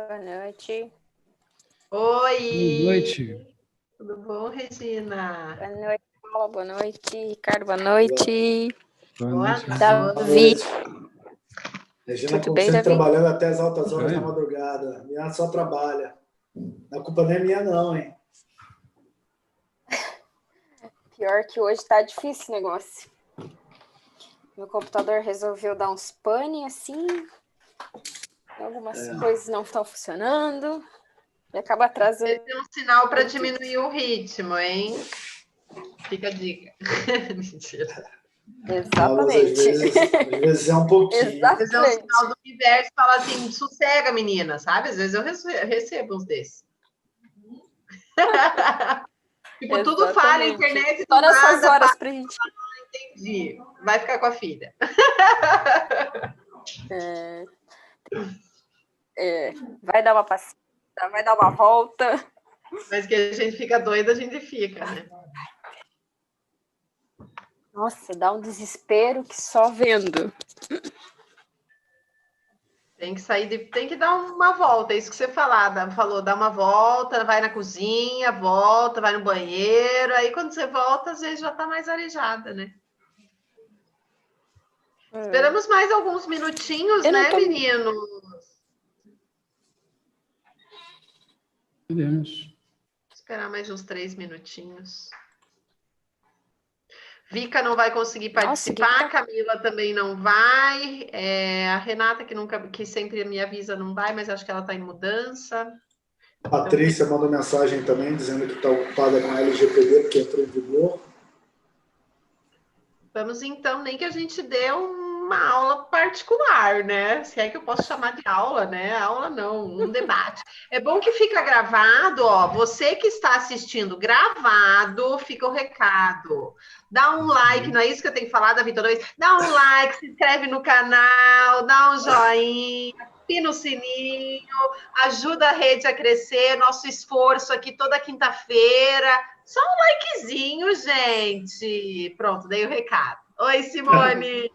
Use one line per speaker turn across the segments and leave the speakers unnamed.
Boa noite.
Oi!
Boa noite.
Tudo bom, Regina?
Boa noite, Paula. Boa noite, Ricardo. Boa noite.
Boa noite.
Davi.
Regina,
Tudo
como
bem,
sempre,
Davi?
trabalhando até as altas horas
É.
da madrugada. Minha só trabalha. A culpa não é minha, não, hein?
Pior que hoje tá difícil o negócio. Meu computador resolveu dar uns pane assim. Algumas coisas não estão funcionando. E acaba atrasando.
Esse é um sinal para diminuir o ritmo, hein? Fica a dica. Mentira.
Exatamente.
Às vezes é um pouquinho.
Exatamente.
Esse é um sinal do universo, fala assim, sossega, menina, sabe? Às vezes eu recebo uns desses. Tipo, tudo falha, a internet
Só
do
nessas
nada,
horas pra gente.
entendi. Vai ficar com a filha.
Vai dar uma passeada, vai dar uma volta.
Mas que a gente fica doida, a gente fica, né?
Nossa, dá um desespero que só vendo.
Tem que sair, tem que dar uma volta, é isso que você falou, dá uma volta, vai na cozinha, volta, vai no banheiro, aí quando você volta, às vezes já tá mais arejada, né? Esperamos mais alguns minutinhos, né, meninos?
Podemos.
Esperar mais uns 3 minutinhos. Vica não vai conseguir participar, a Camila também não vai, a Renata, que sempre me avisa, não vai, mas acho que ela está em mudança.
A Patrícia mandou mensagem também, dizendo que está ocupada com a LGPD, porque entrou em vigor.
Vamos então, nem que a gente dê uma aula particular, né? Se é que eu posso chamar de aula, né? Aula não, um debate. É bom que fica gravado, ó. Você que está assistindo gravado, fica o recado. Dá um like, não é isso que eu tenho que falar, Davi, toda vez? Dá um like, se inscreve no canal, dá um joinha, pina o sininho, ajuda a rede a crescer, nosso esforço aqui toda quinta-feira. Só um likezinho, gente. Pronto, dei o recado. Oi, Simone.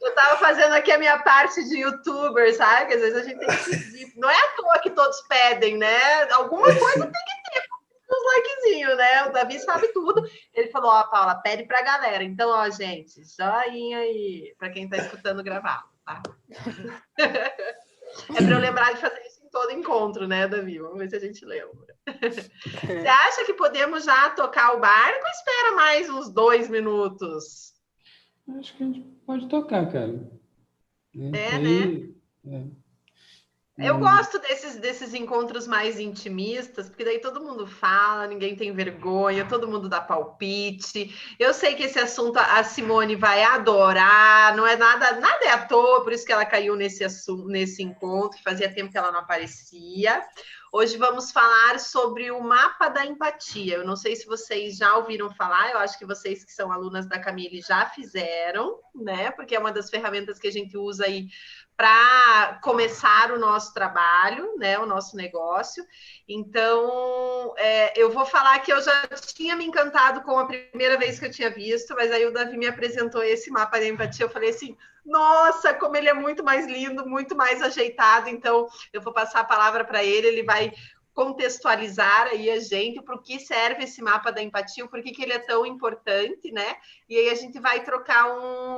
Eu estava fazendo aqui a minha parte de youtuber, sabe? Que às vezes a gente tem que pedir. Não é à toa que todos pedem, né? Alguma coisa tem que ter uns likezinhos, né? O Davi sabe tudo. Ele falou, ó, Paula, pede pra galera. Então, ó, gente, joinha aí, para quem está escutando gravar, tá? É para eu lembrar de fazer isso em todo encontro, né, Davi? Vamos ver se a gente lembra. Você acha que podemos já tocar o barco ou espera mais uns 2 minutos?
Acho que a gente pode tocar, cara.
Né? Eu gosto desses encontros mais intimistas, porque daí todo mundo fala, ninguém tem vergonha, todo mundo dá palpite. Eu sei que esse assunto a Simone vai adorar, não é nada é à toa, por isso que ela caiu nesse encontro, que fazia tempo que ela não aparecia. Hoje vamos falar sobre o mapa da empatia. Eu não sei se vocês já ouviram falar, eu acho que vocês que são alunas da Camille já fizeram, né? Porque é uma das ferramentas que a gente usa aí para começar o nosso trabalho, né, o nosso negócio. Então, eu vou falar que eu já tinha me encantado com a primeira vez que eu tinha visto, mas aí o Davi me apresentou esse mapa da empatia, eu falei assim, nossa, como ele é muito mais lindo, muito mais ajeitado, então eu vou passar a palavra para ele vai contextualizar aí a gente para o que serve esse mapa da empatia, por que ele é tão importante, né? E aí a gente vai trocar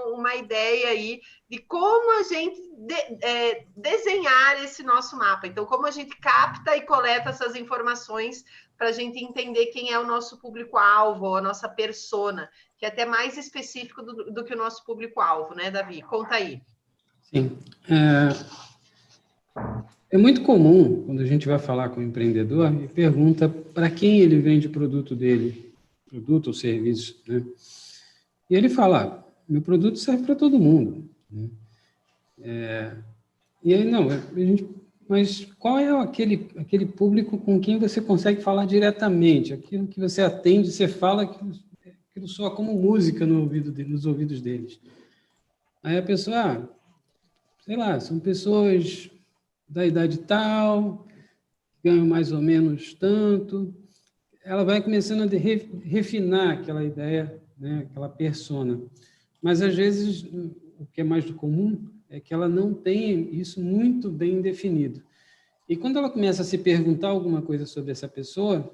uma ideia aí de como a gente desenhar esse nosso mapa. Então, como a gente capta e coleta essas informações para a gente entender quem é o nosso público-alvo, a nossa persona, que é até mais específico do que o nosso público-alvo, né, Davi? Conta aí.
Sim. É muito comum, quando a gente vai falar com o empreendedor, e pergunta para quem ele vende o produto dele, produto ou serviço, né? E ele fala, meu produto serve para todo mundo, né? E aí, não, mas qual é aquele público com quem você consegue falar diretamente? Aquilo que você atende, você fala, aquilo soa como música nos ouvidos deles. Aí a pessoa, sei lá, são pessoas da idade tal, ganham mais ou menos tanto, ela vai começando a refinar aquela ideia, né, aquela persona. Mas, às vezes, o que é mais do comum é que ela não tem isso muito bem definido. E quando ela começa a se perguntar alguma coisa sobre essa pessoa,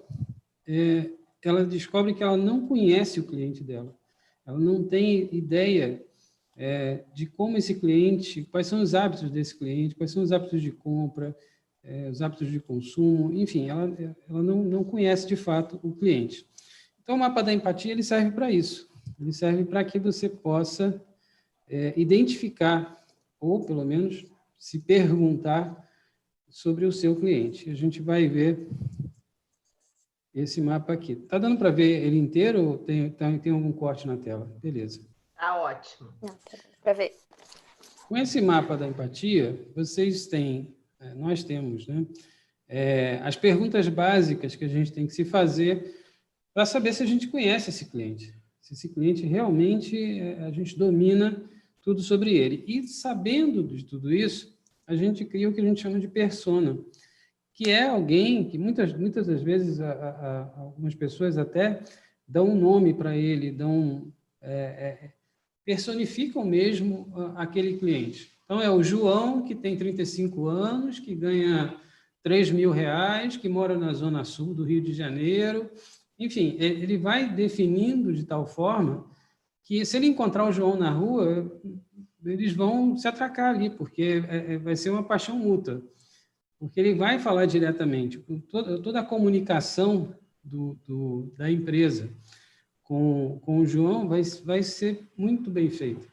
ela descobre que ela não conhece o cliente dela. Ela não tem ideia de como esse cliente, quais são os hábitos desse cliente, quais são os hábitos de compra, os hábitos de consumo, enfim, ela não conhece de fato o cliente. Então, o mapa da empatia ele serve para isso. Ele serve para que você possa identificar, ou pelo menos se perguntar sobre o seu cliente. A gente vai ver esse mapa aqui. Está dando para ver ele inteiro ou tem algum corte na tela? Beleza.
Tá ótimo.
Não, tá dando para ver.
Com esse mapa da empatia, vocês têm, nós temos, né, as perguntas básicas que a gente tem que se fazer para saber se a gente conhece esse cliente. Se esse cliente realmente a gente domina tudo sobre ele. E sabendo de tudo isso, a gente cria o que a gente chama de persona, que é alguém que muitas das vezes algumas pessoas até dão um nome para ele, personificam mesmo aquele cliente. Então, é o João, que tem 35 anos, que ganha R$3.000, que mora na Zona Sul do Rio de Janeiro. Enfim, ele vai definindo de tal forma que, se ele encontrar o João na rua, eles vão se atracar ali, porque vai ser uma paixão mútua. Porque ele vai falar diretamente. Toda a comunicação da empresa com o João vai ser muito bem feita.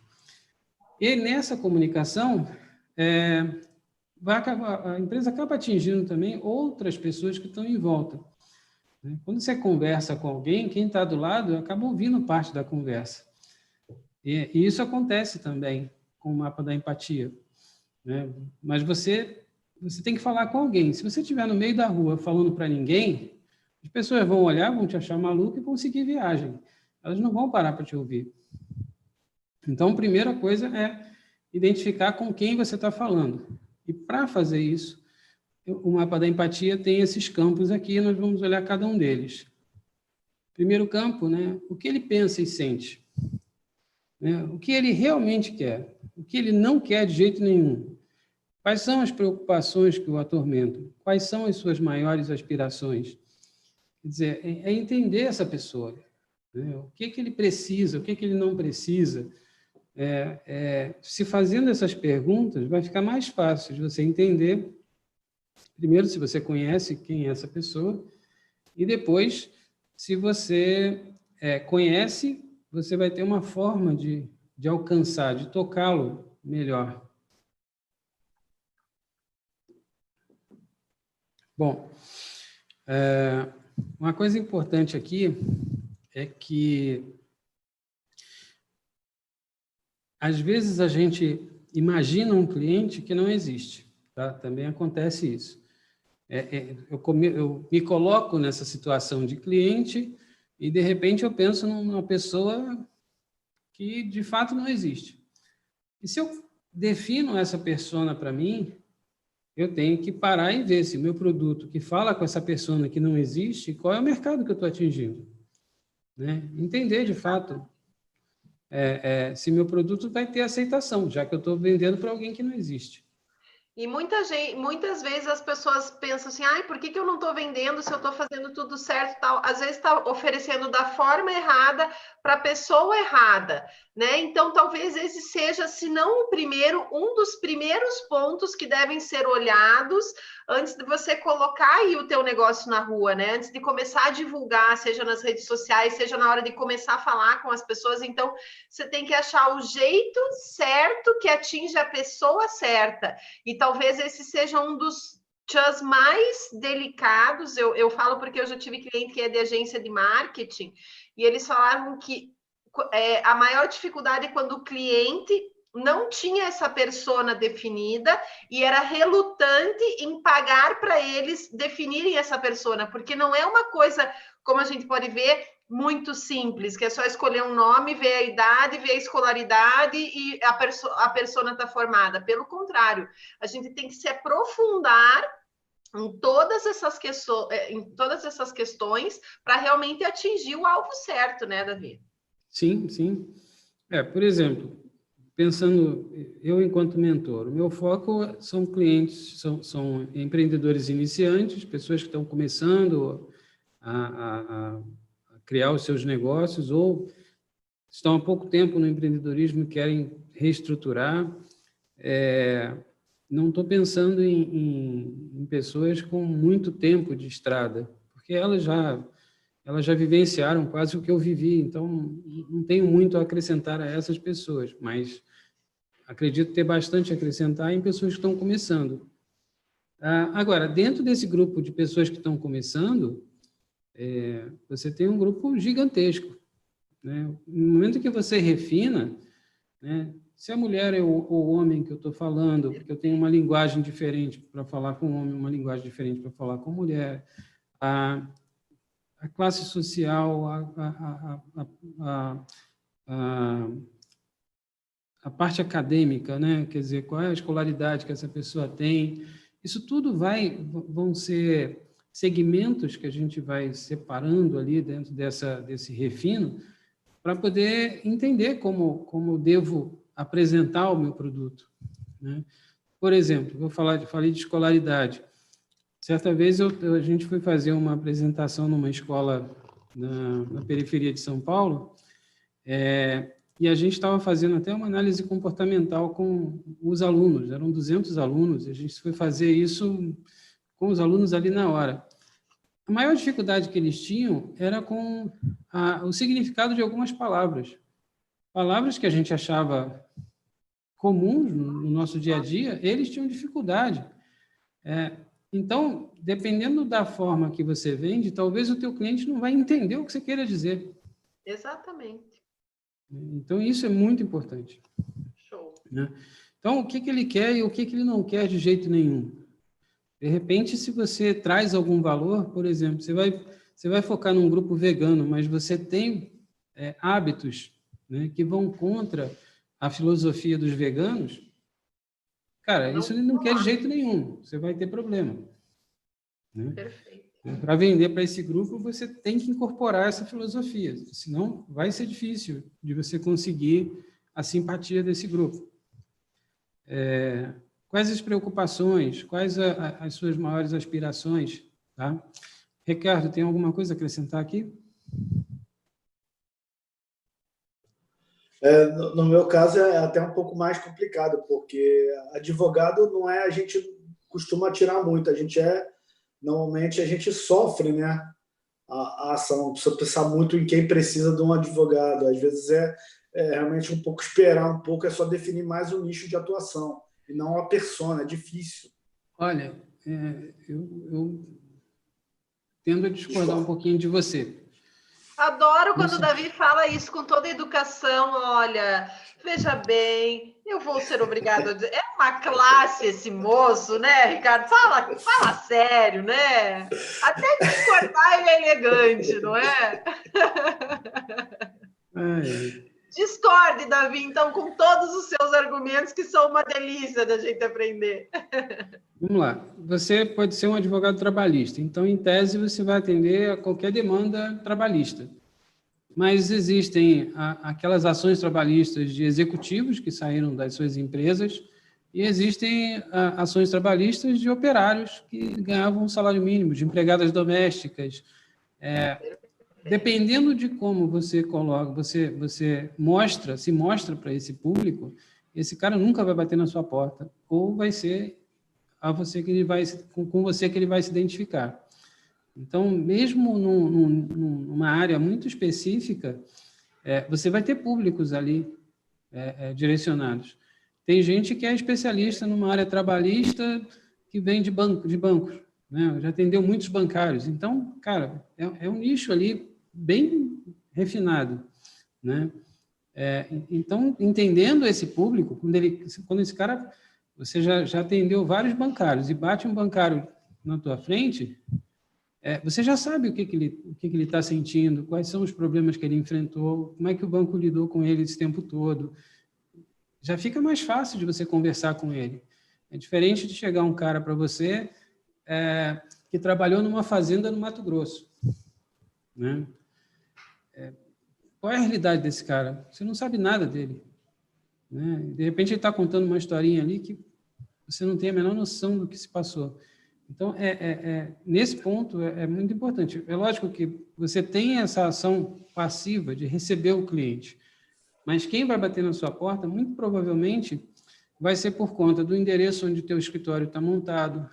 E nessa comunicação, a empresa acaba atingindo também outras pessoas que estão em volta. Quando você conversa com alguém, quem está do lado acaba ouvindo parte da conversa. E isso acontece também com o mapa da empatia, né? Mas você tem que falar com alguém. Se você estiver no meio da rua falando para ninguém, as pessoas vão olhar, vão te achar maluco e vão seguir viagem. Elas não vão parar para te ouvir. Então, a primeira coisa é identificar com quem você está falando. E para fazer isso, o mapa da empatia tem esses campos aqui, nós vamos olhar cada um deles. Primeiro campo, né, o que ele pensa e sente. Né, o que ele realmente quer, o que ele não quer de jeito nenhum. Quais são as preocupações que o atormentam? Quais são as suas maiores aspirações? Quer dizer, é entender essa pessoa. Né? O que ele precisa, o que ele não precisa. Se fazendo essas perguntas, vai ficar mais fácil de você entender, primeiro, se você conhece quem é essa pessoa, e depois, se você conhece, você vai ter uma forma de alcançar, de tocá-lo melhor. Bom, uma coisa importante aqui é que, às vezes, a gente imagina um cliente que não existe. Tá? Também acontece isso. Eu me coloco nessa situação de cliente e, de repente, eu penso numa pessoa que, de fato, não existe. E se eu defino essa persona para mim, eu tenho que parar e ver se o meu produto que fala com essa persona que não existe, qual é o mercado que eu estou atingindo. Né? Entender, de fato, se meu produto vai ter aceitação, já que eu estou vendendo para alguém que não existe.
E muitas vezes as pessoas pensam assim, por que eu não estou vendendo se eu estou fazendo tudo certo e tal? Às vezes está oferecendo da forma errada para a pessoa errada, né? Então, talvez esse seja, se não o primeiro, um dos primeiros pontos que devem ser olhados antes de você colocar aí o teu negócio na rua, né? Antes de começar a divulgar, seja nas redes sociais, seja na hora de começar a falar com as pessoas. Então, você tem que achar o jeito certo que atinge a pessoa certa. E talvez esse seja um dos tchãs mais delicados. Eu falo porque eu já tive cliente que é de agência de marketing, e eles falavam que a maior dificuldade é quando o cliente não tinha essa persona definida e era relutante em pagar para eles definirem essa persona, porque não é uma coisa, como a gente pode ver, muito simples, que é só escolher um nome, ver a idade, ver a escolaridade e a persona está formada. Pelo contrário, a gente tem que se aprofundar em todas essas questões para realmente atingir o alvo certo, né, Davi?
Sim, sim. Por exemplo, pensando, eu enquanto mentor, o meu foco são clientes, são empreendedores iniciantes, pessoas que estão começando a criar os seus negócios ou estão há pouco tempo no empreendedorismo e querem reestruturar. Não estou pensando em pessoas com muito tempo de estrada, porque elas já vivenciaram quase o que eu vivi, então não tenho muito a acrescentar a essas pessoas, mas acredito ter bastante a acrescentar em pessoas que estão começando. Agora, dentro desse grupo de pessoas que estão começando, você tem um grupo gigantesco, né? No momento que você refina, né, se a mulher é o homem que eu estou falando, porque eu tenho uma linguagem diferente para falar com homem, uma linguagem diferente para falar com mulher, a classe social, a parte acadêmica, né? Quer dizer, qual é a escolaridade que essa pessoa tem, isso tudo vão ser segmentos que a gente vai separando ali dentro desse refino para poder entender como devo apresentar o meu produto, né? Por exemplo, falei de escolaridade. Certa vez a gente foi fazer uma apresentação numa escola na periferia de São Paulo, e a gente estava fazendo até uma análise comportamental com os alunos, eram 200 alunos, e a gente foi fazer isso com os alunos ali na hora. A maior dificuldade que eles tinham era com o significado de algumas palavras. Palavras que a gente achava comuns no nosso dia a dia, eles tinham dificuldade. Então, dependendo da forma que você vende, talvez o teu cliente não vai entender o que você queira dizer.
Exatamente.
Então, isso é muito importante.
Show.
Né? Então, o que ele quer e o que ele não quer de jeito nenhum. De repente, se você traz algum valor, por exemplo, você vai focar num grupo vegano, mas você tem hábitos, né, que vão contra a filosofia dos veganos, cara, isso ele não quer de jeito nenhum. Você vai ter problema. Né?
Perfeito.
Para vender para esse grupo, você tem que incorporar essa filosofia, senão vai ser difícil de você conseguir a simpatia desse grupo. Quais as preocupações? Quais as suas maiores aspirações? Tá? Ricardo, tem alguma coisa a acrescentar aqui?
No meu caso, é até um pouco mais complicado, porque advogado não é, a gente costuma tirar muito, normalmente a gente sofre, né, a ação, precisa pensar muito em quem precisa de um advogado, às vezes realmente um pouco esperar um pouco, é só definir mais o nicho de atuação, e não a persona, é difícil.
Olha, eu tendo a discordar um pouquinho de você.
Adoro quando o Davi fala isso com toda a educação. Olha, veja bem, eu vou ser obrigado a dizer. É uma classe esse moço, né, Ricardo? Fala sério, né? Até discordar ele é elegante, não é? Discorde, Davi, então, com todos os seus argumentos, que são uma delícia da gente aprender.
Vamos lá. Você pode ser um advogado trabalhista. Então, em tese, você vai atender a qualquer demanda trabalhista. Mas existem aquelas ações trabalhistas de executivos que saíram das suas empresas e existem ações trabalhistas de operários que ganhavam um salário mínimo, de empregadas domésticas. Dependendo de como você coloca, você se mostra para esse público, esse cara nunca vai bater na sua porta, ou vai ser com você que ele vai se identificar. Então, mesmo numa área muito específica, você vai ter públicos ali direcionados. Tem gente que é especialista numa área trabalhista que vem de bancos, né? Já atendeu muitos bancários. Então, cara, é um nicho ali bem refinado, né? Então, entendendo esse público, quando esse cara, você já atendeu vários bancários e bate um bancário na tua frente, você já sabe o que ele está sentindo, quais são os problemas que ele enfrentou, como é que o banco lidou com ele esse tempo todo. Já fica mais fácil de você conversar com ele. É diferente de chegar um cara para você que trabalhou numa fazenda no Mato Grosso, né? Qual é a realidade desse cara? Você não sabe nada dele. né? De repente ele está contando uma historinha ali que você não tem a menor noção do que se passou. Então, nesse ponto, é muito importante. É lógico que você tem essa ação passiva de receber o cliente, mas quem vai bater na sua porta, muito provavelmente, vai ser por conta do endereço onde o teu escritório está montado,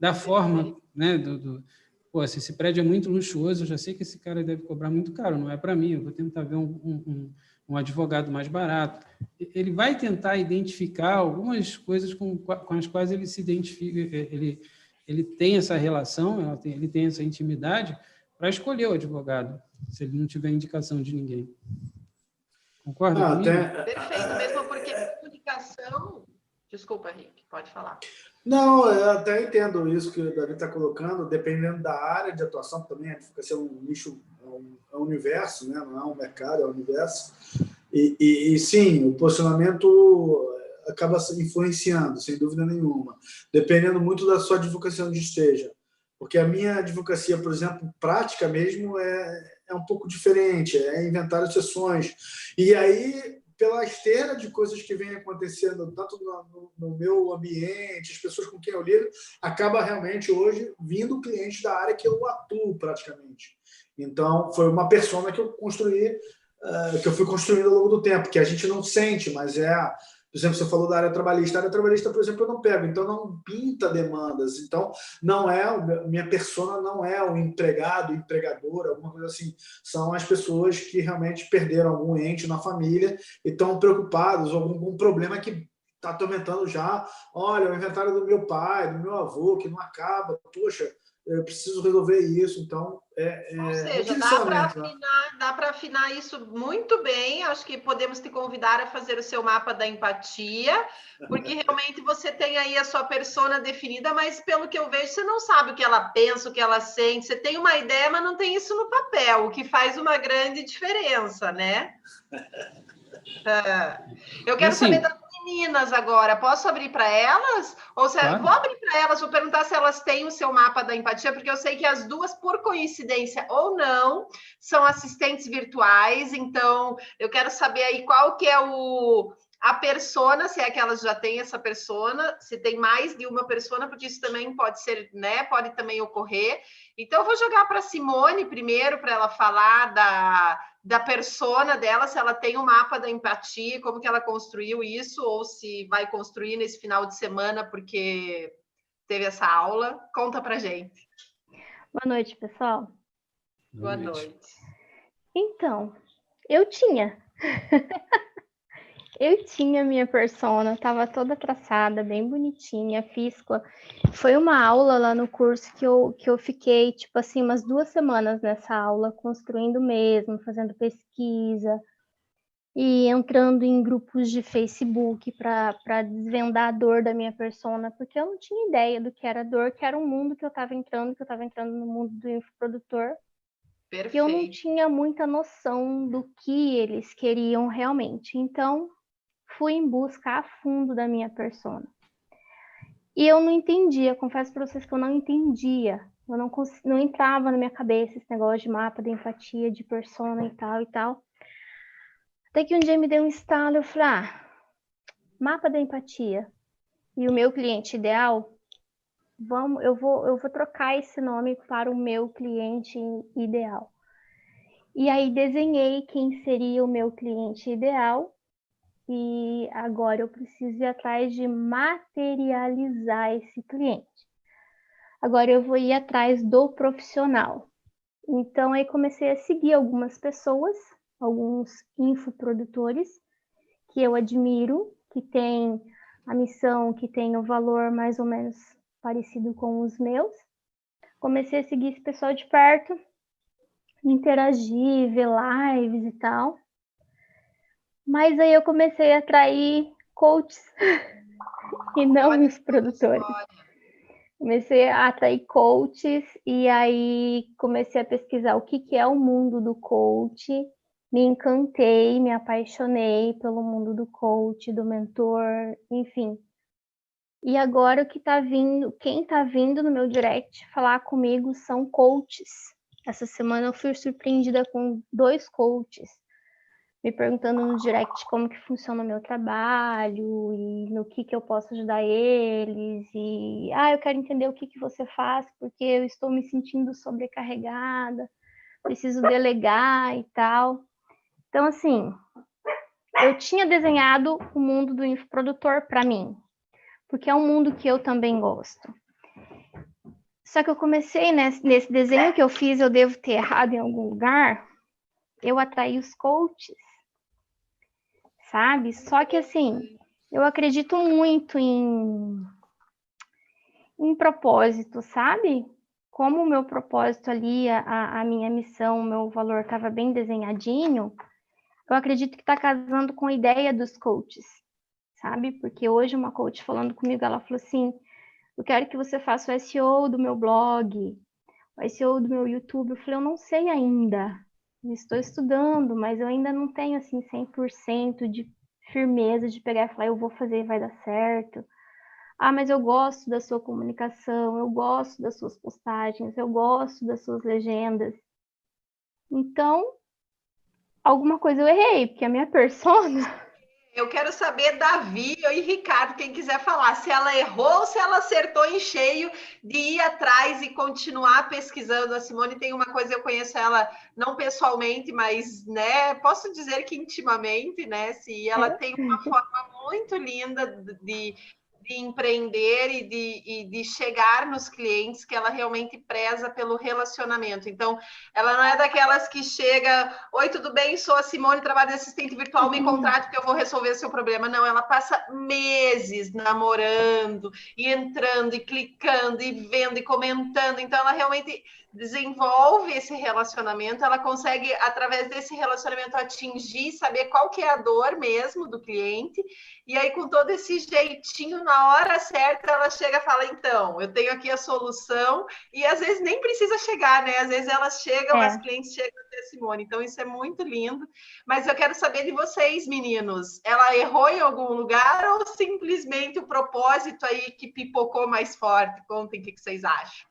da forma, né, pô, se esse prédio é muito luxuoso, eu já sei que esse cara deve cobrar muito caro, não é para mim, eu vou tentar ver um advogado mais barato. Ele vai tentar identificar algumas coisas com as quais ele se identifica, ele tem essa relação, ele tem essa intimidade para escolher o advogado, se ele não tiver indicação de ninguém. Concorda comigo?
Perfeito, mesmo porque comunicação... Desculpa, Rick, pode falar.
Não, eu até entendo isso que o Davi está colocando, dependendo da área de atuação também, a advocacia é um nicho, é um universo, né? Não é um mercado, é um universo. E sim, o posicionamento acaba influenciando, sem dúvida nenhuma, dependendo muito da sua advocacia onde esteja. Porque a minha advocacia, por exemplo, prática mesmo, é um pouco diferente, é inventário de sessões. E aí, pela esteira de coisas que vem acontecendo, tanto no meu ambiente, as pessoas com quem eu lido, acaba realmente hoje vindo clientes da área que eu atuo praticamente. Então, foi uma persona que eu construí, que eu fui construindo ao longo do tempo, que a gente não sente, mas por exemplo, você falou da área trabalhista. A área trabalhista, por exemplo, eu não pego, então não pinta demandas. Então, minha persona não é o empregado, empregador, alguma coisa assim. São as pessoas que realmente perderam algum ente na família e estão preocupados, ou algum problema que está atormentando já. Olha, o inventário do meu pai, do meu avô, que não acaba. Poxa, eu preciso resolver isso. Então,
ou seja, dá para afinar isso muito bem. Acho que podemos te convidar a fazer o seu mapa da empatia, porque realmente você tem aí a sua persona definida, mas pelo que eu vejo, você não sabe o que ela pensa, o que ela sente. Você tem uma ideia, mas não tem isso no papel, o que faz uma grande diferença, né? Eu quero saber das meninas agora. Posso abrir para elas? Ou
Claro.
Vou abrir para elas, vou perguntar se elas têm o seu mapa da empatia, porque eu sei que as duas, por coincidência ou não, são assistentes virtuais. Então, eu quero saber aí qual que é a persona, se é que elas já têm essa persona, se tem mais de uma persona, porque isso também pode ser, né? Pode também ocorrer. Então, eu vou jogar para a Simone primeiro, para ela falar da persona dela, se ela tem um mapa da empatia, como que ela construiu isso, ou se vai construir nesse final de semana, porque teve essa aula. Conta pra gente.
Boa noite, pessoal.
Boa noite.
Então, eu tinha minha persona, estava toda traçada, bem bonitinha, foi uma aula lá no curso que eu fiquei, tipo assim, umas 2 semanas nessa aula, construindo mesmo, fazendo pesquisa e entrando em grupos de Facebook para desvendar a dor da minha persona, porque eu não tinha ideia do que era dor, que era um mundo que eu estava entrando no mundo do infoprodutor.
Perfeito.
Que eu não tinha muita noção do que eles queriam realmente. Então, fui em busca a fundo da minha persona. E eu não entendia, confesso para vocês que eu não entendia. Eu não entrava na minha cabeça esse negócio de mapa de empatia, de persona e tal e tal. Até que um dia me deu um estalo, eu falei, mapa da empatia. E o meu cliente ideal, eu vou trocar esse nome para o meu cliente ideal. E aí desenhei quem seria o meu cliente ideal e agora eu preciso ir atrás de materializar esse cliente. Agora eu vou ir atrás do profissional. Então aí comecei a seguir algumas pessoas, alguns infoprodutores que eu admiro, que têm a missão, que tem o valor mais ou menos parecido com os meus. Comecei a seguir esse pessoal de perto, interagir, ver lives e tal. Mas aí eu comecei a atrair coaches e não os produtores. Comecei a atrair coaches e aí comecei a pesquisar o que é o mundo do coach. Me encantei, me apaixonei pelo mundo do coach, do mentor, enfim. E agora o que tá vindo, quem tá vindo no meu direct falar comigo são coaches. Essa semana eu fui surpreendida com 2 coaches. me perguntando no direct como que funciona o meu trabalho e no que eu posso ajudar eles. E, eu quero entender o que você faz, porque eu estou me sentindo sobrecarregada, preciso delegar e tal. Então, assim, eu tinha desenhado o mundo do infoprodutor para mim, porque é um mundo que eu também gosto. Só que eu comecei nesse desenho que eu fiz, eu devo ter errado em algum lugar, eu atraí os coaches, sabe? Só que, assim, eu acredito muito em propósito, sabe? Como o meu propósito ali, a minha missão, o meu valor estava bem desenhadinho, eu acredito que está casando com a ideia dos coaches, sabe? Porque hoje uma coach falando comigo, ela falou assim, eu quero que você faça o SEO do meu blog, o SEO do meu YouTube. Eu falei, eu não sei ainda, estou estudando, mas eu ainda não tenho, assim, 100% de firmeza de pegar e falar, eu vou fazer, vai dar certo. Mas eu gosto da sua comunicação, eu gosto das suas postagens, eu gosto das suas legendas. Então, alguma coisa eu errei, porque a minha persona...
Eu quero saber, Davi e Ricardo, quem quiser falar, se ela errou ou se ela acertou em cheio de ir atrás e continuar pesquisando. A Simone tem uma coisa, eu conheço ela não pessoalmente, mas, né, posso dizer que intimamente, né, se ela tem uma forma muito linda de empreender e de chegar nos clientes, que ela realmente preza pelo relacionamento. Então, ela não é daquelas que chega, oi, tudo bem? Sou a Simone, trabalho de assistente virtual, me contrate que eu vou resolver seu problema. Não, ela passa meses namorando, e entrando, e clicando, e vendo, e comentando. Então, ela realmente desenvolve esse relacionamento, ela consegue, através desse relacionamento, atingir, saber qual que é a dor mesmo do cliente, e aí, com todo esse jeitinho, na hora certa, ela chega e fala, então, eu tenho aqui a solução, e às vezes nem precisa chegar, né? Às vezes elas chegam, as clientes chegam até a Simone, então isso é muito lindo. Mas eu quero saber de vocês, meninos, ela errou em algum lugar ou simplesmente o propósito aí que pipocou mais forte? Contem o que vocês acham.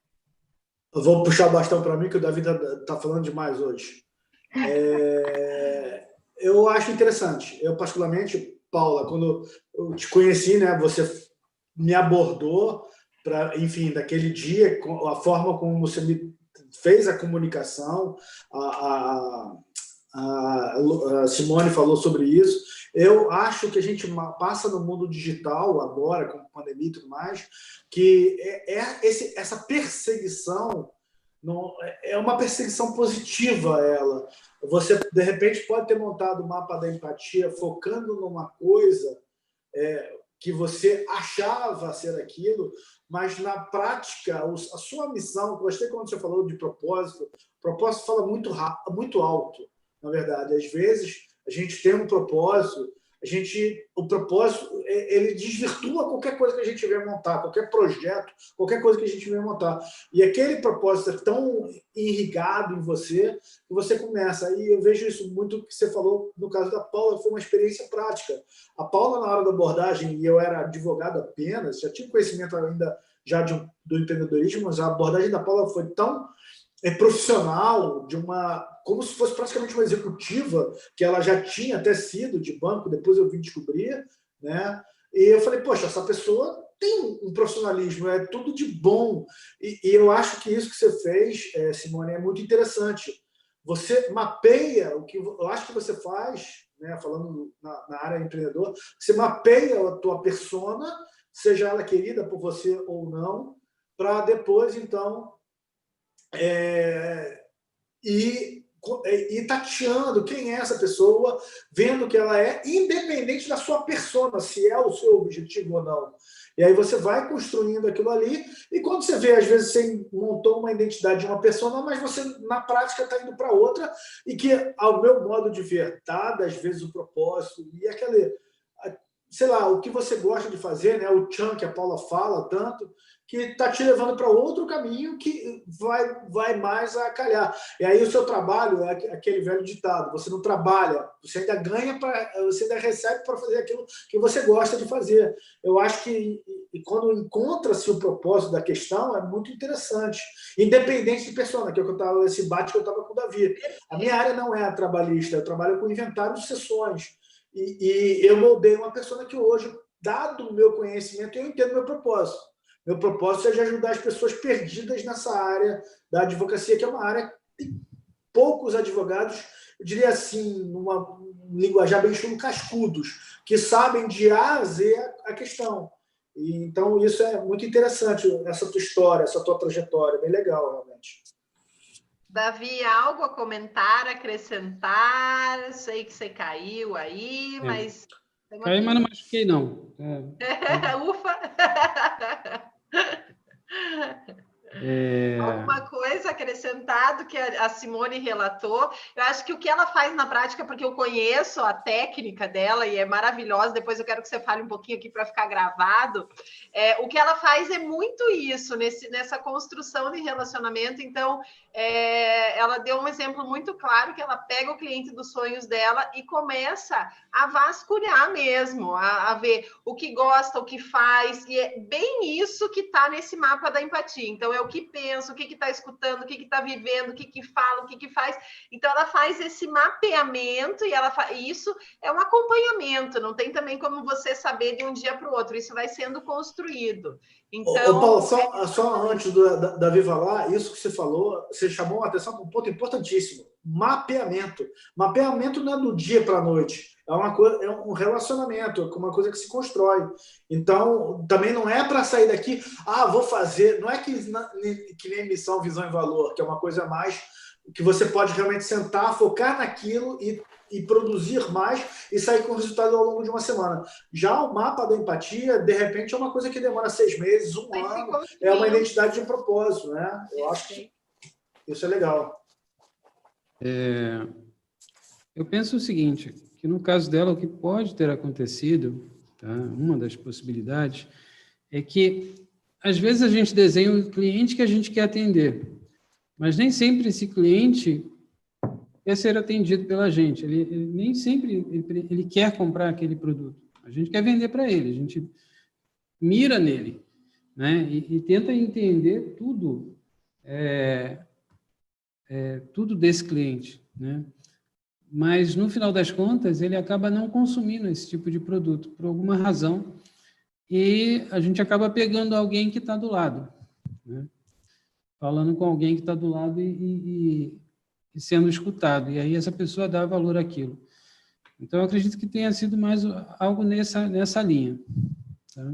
Eu vou puxar o bastão para mim, que o Davi está falando demais hoje. Eu acho interessante. Eu, particularmente, Paula, quando eu te conheci, né, você me abordou para, enfim, daquele dia, a forma como você me fez a comunicação, a Simone falou sobre isso. Eu acho que a gente passa no mundo digital agora, com a pandemia e tudo mais, que essa perseguição é uma perseguição positiva, ela. Você, de repente, pode ter montado o mapa da empatia focando numa coisa que você achava ser aquilo, mas, na prática, a sua missão, gostei quando você falou de propósito, propósito fala muito alto, na verdade. Às vezes, a gente tem um propósito, o propósito ele desvirtua qualquer coisa que a gente venha montar, qualquer projeto, qualquer coisa que a gente venha montar. E aquele propósito é tão irrigado em você que você começa. E eu vejo isso muito que você falou no caso da Paula, foi uma experiência prática. A Paula, na hora da abordagem, e eu era advogado apenas, já tinha conhecimento ainda já do empreendedorismo, mas a abordagem da Paula foi tão profissional, como se fosse praticamente uma executiva, que ela já tinha até sido de banco, depois eu vim descobrir, né? E eu falei, poxa, essa pessoa tem um profissionalismo, é tudo de bom. E eu acho que isso que você fez, Simone, é muito interessante. Você mapeia o que eu acho que você faz, né? Falando na área empreendedora, você mapeia a tua persona, seja ela querida por você ou não, para depois, então, e tateando quem é essa pessoa, vendo que ela é, independente da sua persona, se é o seu objetivo ou não. E aí você vai construindo aquilo ali, e quando você vê, às vezes você montou uma identidade de uma persona, mas você, na prática, está indo para outra, e que, ao meu modo de ver, tá, às vezes o propósito, e aquele... sei lá, o que você gosta de fazer, né? O tchan que a Paula fala tanto, que está te levando para outro caminho que vai mais a calhar. E aí o seu trabalho é aquele velho ditado: você não trabalha, você ainda ganha, você ainda recebe para fazer aquilo que você gosta de fazer. Eu acho que quando encontra-se o propósito da questão, é muito interessante, independente de persona, que é esse bate que eu estava com o Davi. A minha área não é a trabalhista, eu trabalho com inventário de sessões. E eu moldei uma persona que hoje, dado o meu conhecimento, eu entendo meu propósito. Meu propósito é de ajudar as pessoas perdidas nessa área da advocacia, que é uma área que tem poucos advogados, eu diria assim, numa linguajar bem estilo cascudos, que sabem de A a Z a questão. E, então, isso é muito interessante, essa tua história, essa tua trajetória, bem legal, realmente.
Davi, algo a comentar, acrescentar? Sei que você caiu aí, mas...
Caiu, mas não machuquei, não.
Ufa! Alguma coisa acrescentado que a Simone relatou? Eu acho que o que ela faz na prática, porque eu conheço a técnica dela e é maravilhosa, depois eu quero que você fale um pouquinho aqui para ficar gravado. O que ela faz é muito isso, nessa construção de relacionamento. Então, ela deu um exemplo muito claro, que ela pega o cliente dos sonhos dela e começa a vasculhar mesmo, a ver o que gosta, o que faz, e é bem isso que está nesse mapa da empatia. Então, é o que pensa, o que está escutando, o que está vivendo, o que fala, o que faz. Então, ela faz esse mapeamento e isso é um acompanhamento, não tem também como você saber de um dia para o outro, isso vai sendo construído. Então,
Paulo, só antes da Viva lá, isso que você falou, você chamou a atenção para um ponto importantíssimo: mapeamento. Mapeamento não é do dia para a noite, é um relacionamento, é uma coisa que se constrói. Então, também não é para sair daqui, vou fazer, não é que nem missão, visão e valor, que é uma coisa mais que você pode realmente sentar, focar naquilo e produzir mais e sair com o resultado ao longo de uma semana. Já o mapa da empatia, de repente, é uma coisa que demora 6 meses, um ano, é uma identidade de propósito, né? Eu acho que isso é legal.
Eu penso o seguinte, que no caso dela, o que pode ter acontecido, tá? Uma das possibilidades, é que, às vezes, a gente desenha o cliente que a gente quer atender, mas nem sempre esse cliente quer ser atendido pela gente. Ele nem sempre ele quer comprar aquele produto. A gente quer vender para ele, a gente mira nele, né? E tenta entender tudo, tudo desse cliente, né? Mas, no final das contas, ele acaba não consumindo esse tipo de produto, por alguma razão, e a gente acaba pegando alguém que está do lado, né? Falando com alguém que está do lado e sendo escutado, e aí essa pessoa dá valor àquilo. Então, eu acredito que tenha sido mais algo nessa linha. Tá?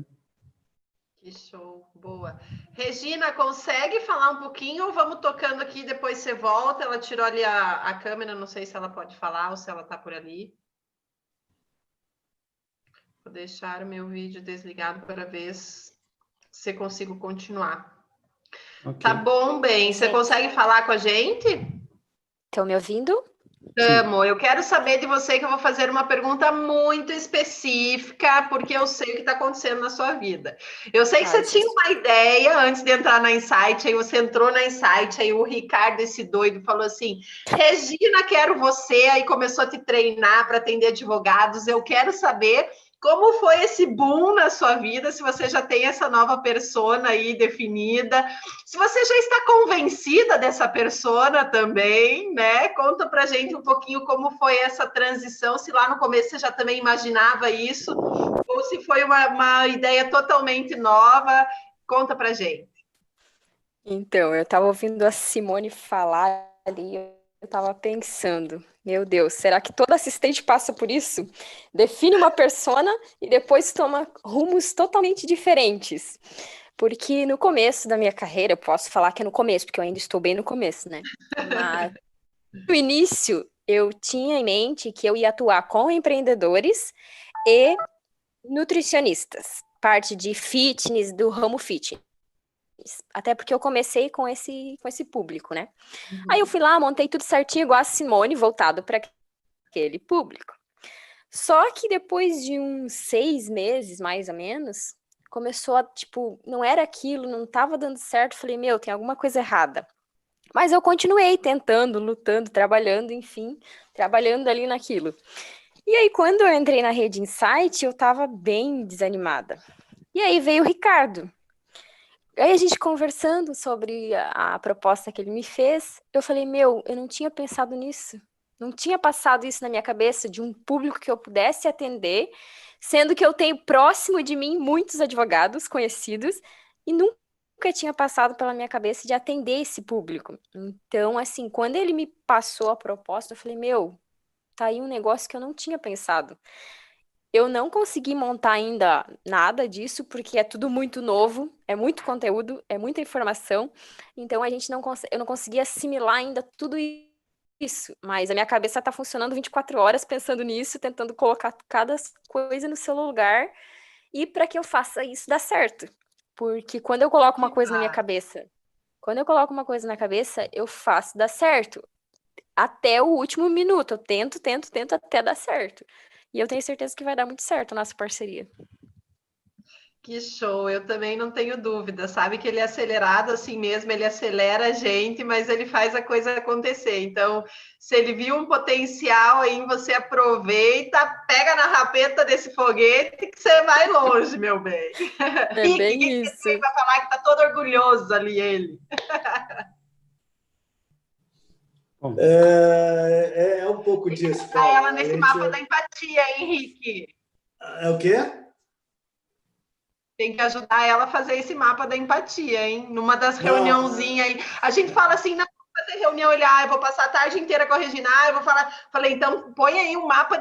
Que show, boa. Regina, consegue falar um pouquinho ou vamos tocando aqui, depois você volta? Ela tirou ali a câmera, não sei se ela pode falar ou se ela está por ali. Vou deixar o meu vídeo desligado para ver se consigo continuar. Okay. Tá bom, bem. Você consegue falar com a gente?
Estão me ouvindo?
Amo. Eu quero saber de você, que eu vou fazer uma pergunta muito específica, porque eu sei o que está acontecendo na sua vida. Eu sei que você tinha uma ideia antes de entrar na Insight, aí você entrou na Insight, aí o Ricardo, esse doido, falou assim: Regina, quero você, aí começou a te treinar para atender advogados. Eu quero saber como foi esse boom na sua vida, se você já tem essa nova persona aí definida, se você já está convencida dessa persona também, né? Conta pra gente um pouquinho como foi essa transição, se lá no começo você já também imaginava isso, ou se foi uma ideia totalmente nova. Conta pra gente.
Então, eu estava ouvindo a Simone falar ali, eu estava pensando, meu Deus, será que todo assistente passa por isso? Define uma persona e depois toma rumos totalmente diferentes. Porque no começo da minha carreira, eu posso falar que é no começo, porque eu ainda estou bem no começo, né? Mas no início, eu tinha em mente que eu ia atuar com empreendedores e nutricionistas, parte de fitness, do ramo fitness. Até porque eu comecei com esse público, né? Aí eu fui lá, montei tudo certinho, igual a Simone, voltado para aquele público. Só que depois de uns 6 meses, mais ou menos, começou a, tipo, não era aquilo, não estava dando certo. Falei, meu, tem alguma coisa errada. Mas eu continuei tentando, lutando, trabalhando, enfim, trabalhando ali naquilo. E aí, quando eu entrei na Rede Insight, eu estava bem desanimada. E aí veio o Ricardo. Aí a gente conversando sobre a proposta que ele me fez, eu falei, meu, eu não tinha pensado nisso. Não tinha passado isso na minha cabeça, de um público que eu pudesse atender, sendo que eu tenho próximo de mim muitos advogados conhecidos e nunca tinha passado pela minha cabeça de atender esse público. Então, assim, quando ele me passou a proposta, eu falei, meu, tá aí um negócio que eu não tinha pensado. Eu não consegui montar ainda nada disso, porque é tudo muito novo, é muito conteúdo, é muita informação. Então eu não consegui assimilar ainda tudo isso. Mas a minha cabeça está funcionando 24 horas pensando nisso, tentando colocar cada coisa no seu lugar e para que eu faça isso dar certo. Porque quando eu coloco uma coisa na minha cabeça, eu faço dar certo. Até o último minuto. Eu tento até dar certo. E eu tenho certeza que vai dar muito certo a nossa parceria.
Que show, eu também não tenho dúvida, sabe que ele é acelerado assim mesmo, ele acelera a gente, mas ele faz a coisa acontecer. Então, se ele viu um potencial aí, você aproveita, pega na rapeta desse foguete que você vai longe, meu bem.
É
Rick,
bem
que
isso.
tem para falar que tá todo orgulhoso ali ele.
É um pouco disso, Paulo.
Ela nesse mapa da empatia, Henrique.
É o quê?
Tem que ajudar ela a fazer esse mapa da empatia, hein? Numa das reuniãozinhas aí. A gente fala assim, não vou fazer reunião, eu vou passar a tarde inteira com a Regina, eu vou falar. Falei, então põe aí um mapa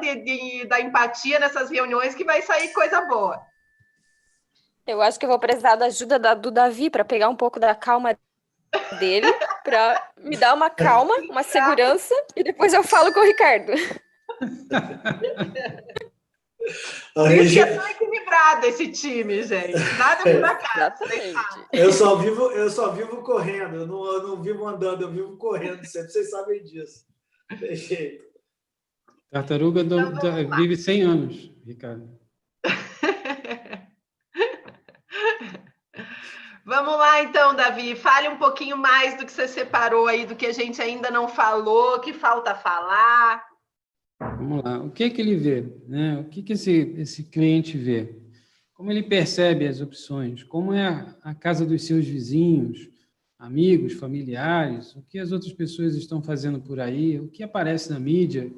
da empatia nessas reuniões que vai sair coisa boa.
Eu acho que eu vou precisar da ajuda do Davi para pegar um pouco da calma dele, para me dar uma calma, uma segurança, e depois eu falo com o Ricardo.
Por isso que é tão equilibrado esse time, gente. Nada por acaso.
Eu só vivo correndo, eu não vivo andando, eu vivo correndo sempre. Vocês sabem disso. Tem jeito.
Tartaruga vive 100 anos, Ricardo.
Vamos lá, então, Davi. Fale um pouquinho mais do que você separou aí, do que a gente ainda não falou, que falta falar.
Vamos lá. O que é que ele vê? Né? O que esse cliente vê? Como ele percebe as opções? Como é a casa dos seus vizinhos, amigos, familiares? O que as outras pessoas estão fazendo por aí? O que aparece na mídia?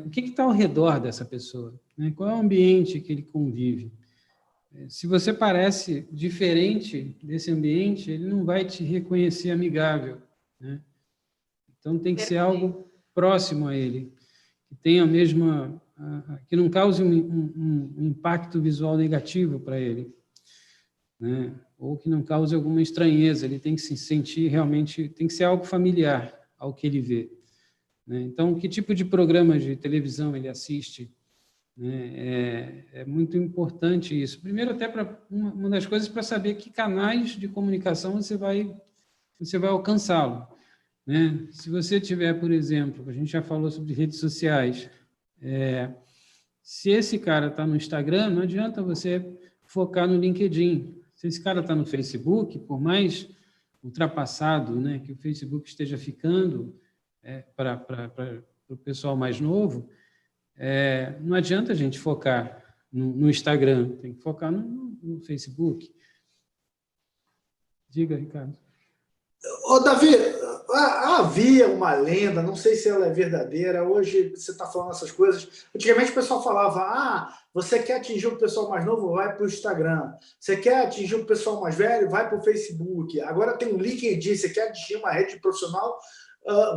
O que está ao redor dessa pessoa? Né? Qual é o ambiente que ele convive? Se você parece diferente desse ambiente, ele não vai te reconhecer amigável, né? Então, tem que ser algo próximo a ele, que tenha a mesma, que não cause um impacto visual negativo para ele, né? Ou que não cause alguma estranheza. Ele tem que se sentir realmente, tem que ser algo familiar ao que ele vê, né? Então, que tipo de programas de televisão ele assiste? É muito importante isso. Primeiro, até para uma das coisas para saber que canais de comunicação você vai alcançá-lo, né? Se você tiver, por exemplo, a gente já falou sobre redes sociais, se esse cara está no Instagram, não adianta você focar no LinkedIn. Se esse cara está no Facebook, por mais ultrapassado, né, que o Facebook esteja ficando para o pessoal mais novo, não adianta a gente focar no Instagram, tem que focar no Facebook. Diga, Ricardo.
Ô, Davi, havia uma lenda, não sei se ela é verdadeira, hoje você está falando essas coisas. Antigamente o pessoal falava, você quer atingir o pessoal mais novo, vai para o Instagram. Você quer atingir o pessoal mais velho, vai para o Facebook. Agora tem o LinkedIn, você quer atingir uma rede profissional,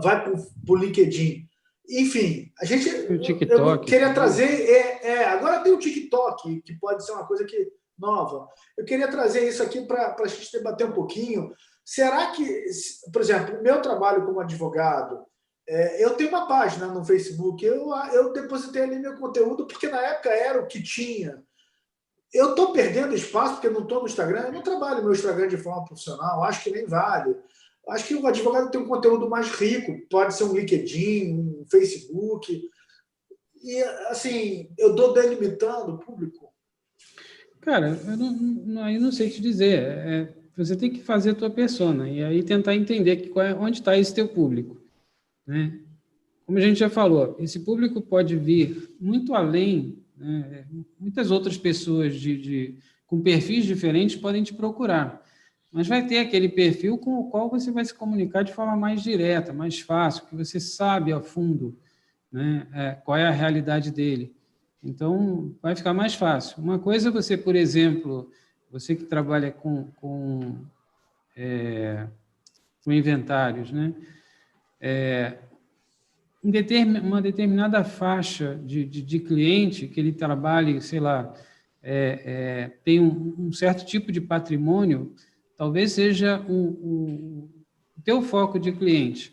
vai para o LinkedIn. Enfim, a gente.
O TikTok,
eu queria trazer. Agora tem o TikTok, que pode ser uma coisa nova. Eu queria trazer isso aqui para a gente debater um pouquinho. Será que, por exemplo, o meu trabalho como advogado, eu tenho uma página no Facebook, eu depositei ali meu conteúdo, porque na época era o que tinha. Eu estou perdendo espaço porque eu não estou no Instagram, eu não trabalho meu Instagram de forma profissional, acho que nem vale. Acho que o advogado tem um conteúdo mais rico, pode ser um LinkedIn, um Facebook. E, assim, eu estou delimitando o público?
Cara, eu não sei te dizer. Você tem que fazer a tua persona e aí tentar entender onde está esse teu público, né? Como a gente já falou, esse público pode vir muito além, né? Muitas outras pessoas com perfis diferentes podem te procurar, mas vai ter aquele perfil com o qual você vai se comunicar de forma mais direta, mais fácil, que você sabe a fundo, né, qual é a realidade dele. Então, vai ficar mais fácil. Uma coisa é você, por exemplo, você que trabalha com inventários, né? Uma determinada faixa de cliente que ele trabalhe, sei lá, tem um certo tipo de patrimônio, talvez seja o teu foco de cliente.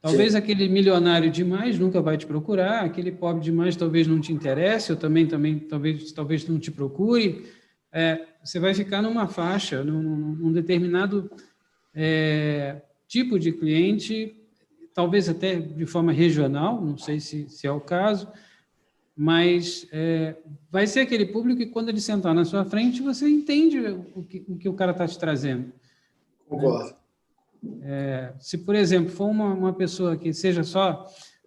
Talvez
Sim.
aquele milionário demais nunca vai te procurar, aquele pobre demais talvez não te interesse, ou também talvez não te procure. Você vai ficar numa faixa, num determinado tipo de cliente, talvez até de forma regional, não sei se é o caso, mas vai ser aquele público que quando ele sentar na sua frente, você entende o que o cara está te trazendo.
Concordo.
Se, por exemplo, for uma pessoa que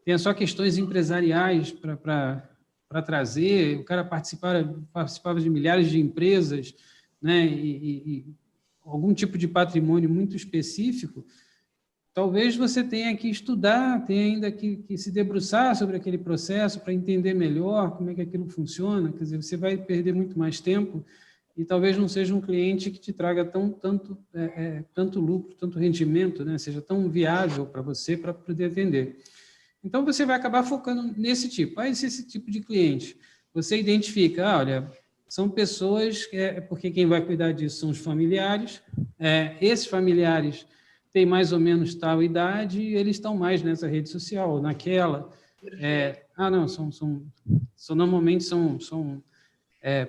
tenha só questões empresariais para trazer, o cara participava de milhares de empresas, né, e algum tipo de patrimônio muito específico, talvez você tenha que estudar, tenha ainda que se debruçar sobre aquele processo para entender melhor como é que aquilo funciona. Quer dizer, você vai perder muito mais tempo e talvez não seja um cliente que te traga tanto lucro, tanto rendimento, né? Seja tão viável para você para poder vender. Então, você vai acabar focando nesse tipo. Esse tipo de cliente. Você identifica, olha, são pessoas, porque quem vai cuidar disso são os familiares, esses familiares têm mais ou menos tal idade e eles estão mais nessa rede social ou naquela. Normalmente são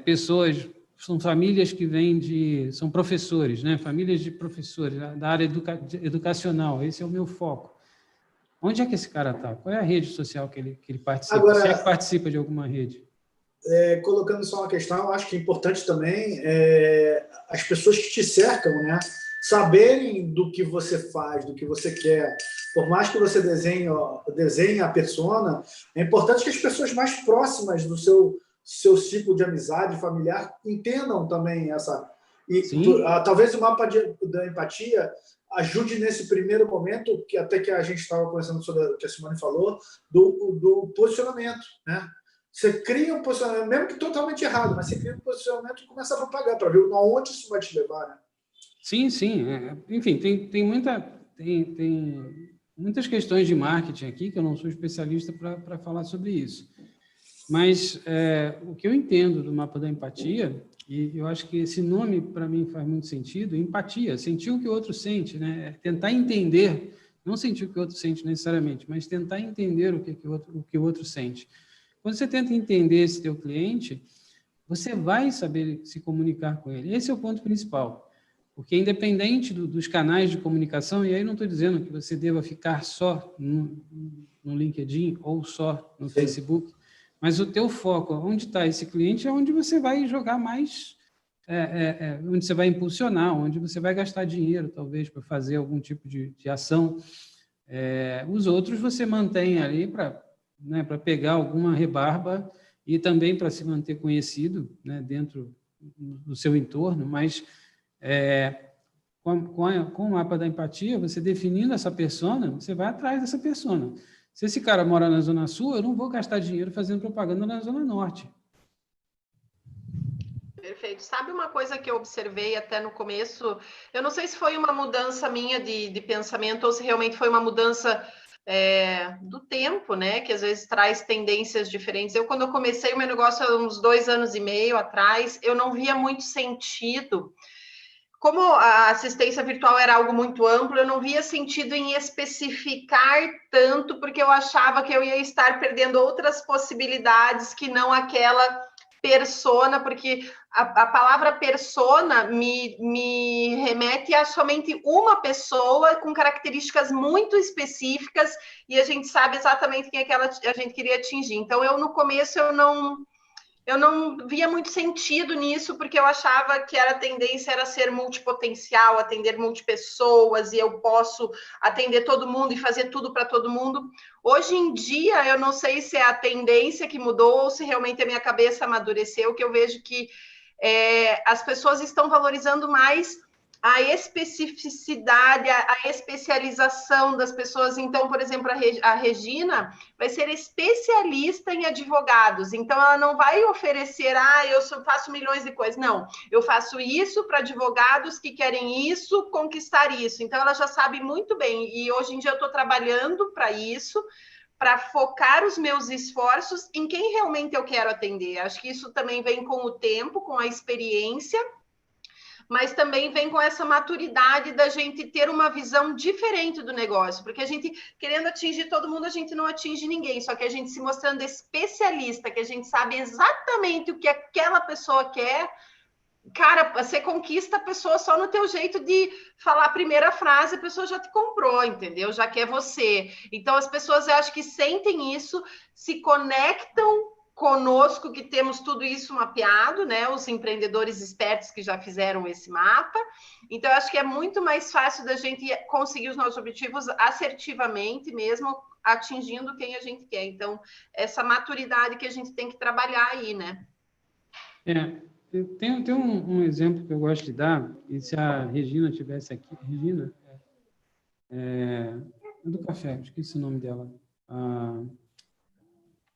pessoas... São famílias que vêm são professores, né? Famílias de professores, da área educacional. Esse é o meu foco. Onde é que esse cara está? Qual é a rede social que ele participa?
Agora,
se é que participa de alguma rede?
Colocando só uma questão, eu acho que é importante também as pessoas que te cercam, né, saberem do que você faz, do que você quer. Por mais que você desenhe a persona, é importante que as pessoas mais próximas do seu ciclo de amizade familiar entendam também essa... talvez o mapa da empatia ajude nesse primeiro momento, que até que a gente estava conversando sobre o que a Simone falou, do posicionamento, né? Você cria um posicionamento, mesmo que totalmente errado, mas você cria um posicionamento e começa a propagar para ver aonde isso vai te levar, né?
Sim. Enfim, tem muitas questões de marketing aqui, que eu não sou especialista para falar sobre isso. Mas o que eu entendo do mapa da empatia, e eu acho que esse nome, para mim, faz muito sentido, empatia, sentir o que o outro sente, né? Tentar entender, não sentir o que o outro sente necessariamente, mas tentar entender o que o outro sente. Quando você tenta entender esse teu cliente, você vai saber se comunicar com ele. Esse é o ponto principal. Porque independente dos canais de comunicação, e aí não estou dizendo que você deva ficar só no LinkedIn ou só no Facebook, mas o teu foco, onde está esse cliente, é onde você vai jogar mais, onde você vai impulsionar, onde você vai gastar dinheiro, talvez, para fazer algum tipo de ação. Os outros você mantém ali para pegar alguma rebarba e também para se manter conhecido, né, dentro do seu entorno, mas com o mapa da empatia, você definindo essa persona, você vai atrás dessa persona. Se esse cara mora na Zona Sul, eu não vou gastar dinheiro fazendo propaganda na Zona Norte.
Perfeito. Sabe uma coisa que eu observei até no começo? Eu não sei se foi uma mudança minha de pensamento ou se realmente foi uma mudança do tempo, né? Que às vezes traz tendências diferentes. Quando eu comecei o meu negócio há uns 2 anos e meio atrás, eu não via muito sentido. Como a assistência virtual era algo muito amplo, eu não via sentido em especificar tanto, porque eu achava que eu ia estar perdendo outras possibilidades que não aquela persona, porque a palavra persona me remete a somente uma pessoa com características muito específicas e a gente sabe exatamente quem é que a gente queria atingir. Então, no começo, eu não via muito sentido nisso, porque eu achava que a tendência era ser multipotencial, atender multipessoas, e eu posso atender todo mundo e fazer tudo para todo mundo. Hoje em dia, eu não sei se é a tendência que mudou ou se realmente a minha cabeça amadureceu, que eu vejo que as pessoas estão valorizando mais a especificidade, a especialização das pessoas. Então, por exemplo, a Regina vai ser especialista em advogados. Então, ela não vai oferecer, eu faço milhões de coisas. Não, eu faço isso para advogados que querem isso, conquistar isso. Então, ela já sabe muito bem. E hoje em dia eu estou trabalhando para isso, para focar os meus esforços em quem realmente eu quero atender. Acho que isso também vem com o tempo, com a experiência, mas também vem com essa maturidade da gente ter uma visão diferente do negócio, porque a gente, querendo atingir todo mundo, a gente não atinge ninguém, só que a gente se mostrando especialista, que a gente sabe exatamente o que aquela pessoa quer, cara, você conquista a pessoa só no teu jeito de falar a primeira frase, a pessoa já te comprou, entendeu? Já quer você. Então, as pessoas, eu acho que sentem isso, se conectam conosco, que temos tudo isso mapeado, né? Os empreendedores espertos que já fizeram esse mapa. Então, eu acho que é muito mais fácil da gente conseguir os nossos objetivos assertivamente, mesmo atingindo quem a gente quer. Então, essa maturidade que a gente tem que trabalhar aí, né?
Tem um exemplo que eu gosto de dar, e se a Regina estivesse aqui... Regina? É do café, esqueci o nome dela.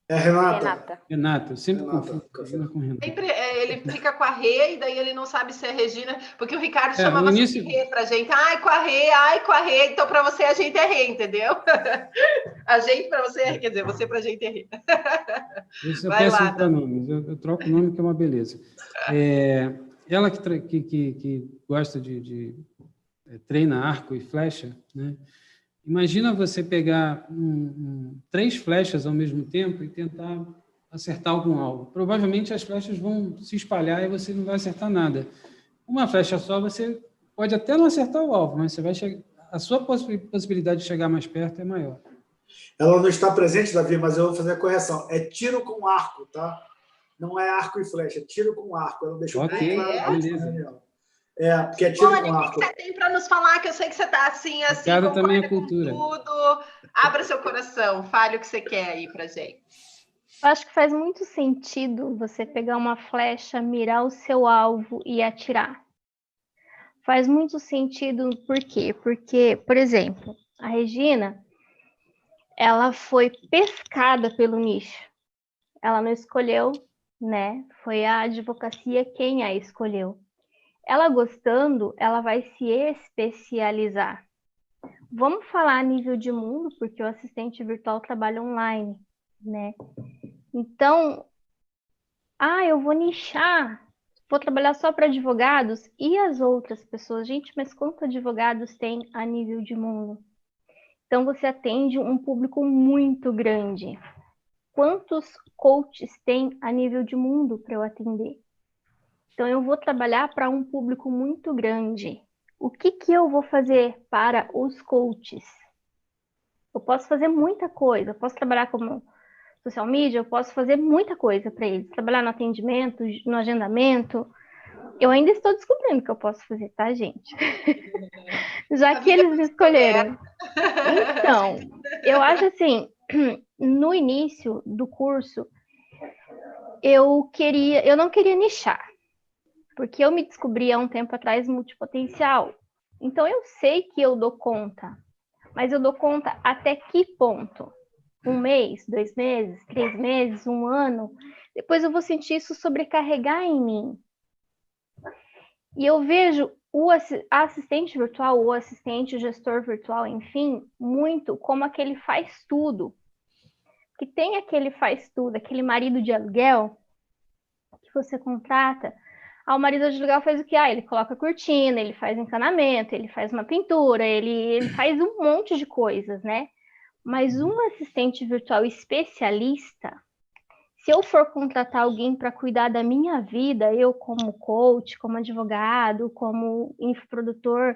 É Renata.
Renata, eu sempre confundo
Regina
com Renata.
Sempre ele fica com a Rê, e daí ele não sabe se é Regina, porque o Ricardo chamava de Rê pra gente. Ai, com a Rê, então pra você a gente é Rê, entendeu? A gente pra você é Rê, quer dizer, você pra gente é Rê.
Isso é péssimo para nomes, eu troco o nome que é uma beleza. Ela que gosta de treina arco e flecha, né? Imagina você pegar 3 flechas ao mesmo tempo e tentar acertar algum alvo. Provavelmente as flechas vão se espalhar e você não vai acertar nada. Uma flecha só, você pode até não acertar o alvo, mas você vai a sua possibilidade de chegar mais perto é maior.
Ela não está presente, Davi, mas eu vou fazer a correção. É tiro com arco, tá? Não é arco e flecha, é tiro com arco. Ela deixou bem claro.
Beleza.
Porque é tiro com arco.
O que você tem para nos falar? Que eu sei que você está assim,
Cada também é cultura.
Tudo. Abra seu coração, fale o que você quer aí para gente.
Eu acho que faz muito sentido você pegar uma flecha, mirar o seu alvo e atirar. Faz muito sentido, por quê? Porque, por exemplo, a Regina, ela foi pescada pelo nicho. Ela não escolheu, né? Foi a advocacia quem a escolheu. Ela gostando, ela vai se especializar. Vamos falar a nível de mundo, porque o assistente virtual trabalha online, né? Então, eu vou nichar, vou trabalhar só para advogados e as outras pessoas. Gente, mas quantos advogados tem a nível de mundo? Então, você atende um público muito grande. Quantos coaches tem a nível de mundo para eu atender? Então, eu vou trabalhar para um público muito grande. O que eu vou fazer para os coaches? Eu posso fazer muita coisa. Eu posso trabalhar como social media, eu posso fazer muita coisa para eles. Trabalhar no atendimento, no agendamento. Eu ainda estou descobrindo o que eu posso fazer, tá, gente? Já que eles me escolheram. Então, eu acho assim, no início do curso, eu não queria nichar. Porque eu me descobri há um tempo atrás multipotencial. Então, eu sei que eu dou conta. Mas eu dou conta até que ponto? 1 mês, 2 meses, 3 meses, 1 ano? Depois eu vou sentir isso sobrecarregar em mim. E eu vejo o assistente virtual, o assistente, o gestor virtual, enfim, muito como aquele faz tudo. Que tem aquele faz tudo, aquele marido de aluguel que você contrata. O marido de aluguel faz o quê? Ele coloca cortina, ele faz encanamento, ele faz uma pintura, ele faz um monte de coisas, né? Mas um assistente virtual especialista, Se eu for contratar alguém para cuidar da minha vida, eu como coach, como advogado, como infoprodutor,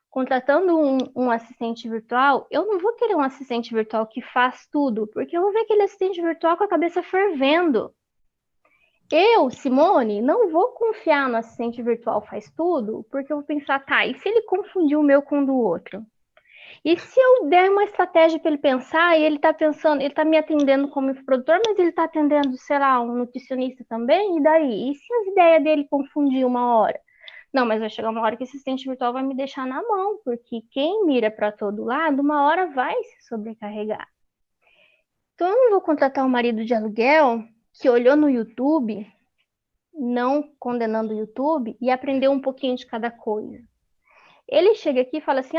contratando um assistente virtual, eu não vou querer um assistente virtual que faz tudo, porque eu vou ver aquele assistente virtual com a cabeça fervendo. Eu, Simone, não vou confiar no assistente virtual faz tudo, porque eu vou pensar, tá, e se ele confundir o meu com o do outro? E se eu der uma estratégia para ele pensar, e ele está pensando, ele está me atendendo como produtor, mas ele está atendendo, sei lá, um nutricionista também, e daí? E se as ideias dele confundir uma hora? Não, mas vai chegar uma hora que o assistente virtual vai me deixar na mão, porque quem mira para todo lado, uma hora vai se sobrecarregar. Então, eu não vou contratar um marido de aluguel que olhou no YouTube, não condenando o YouTube, e aprendeu um pouquinho de cada coisa. Ele chega aqui e fala assim,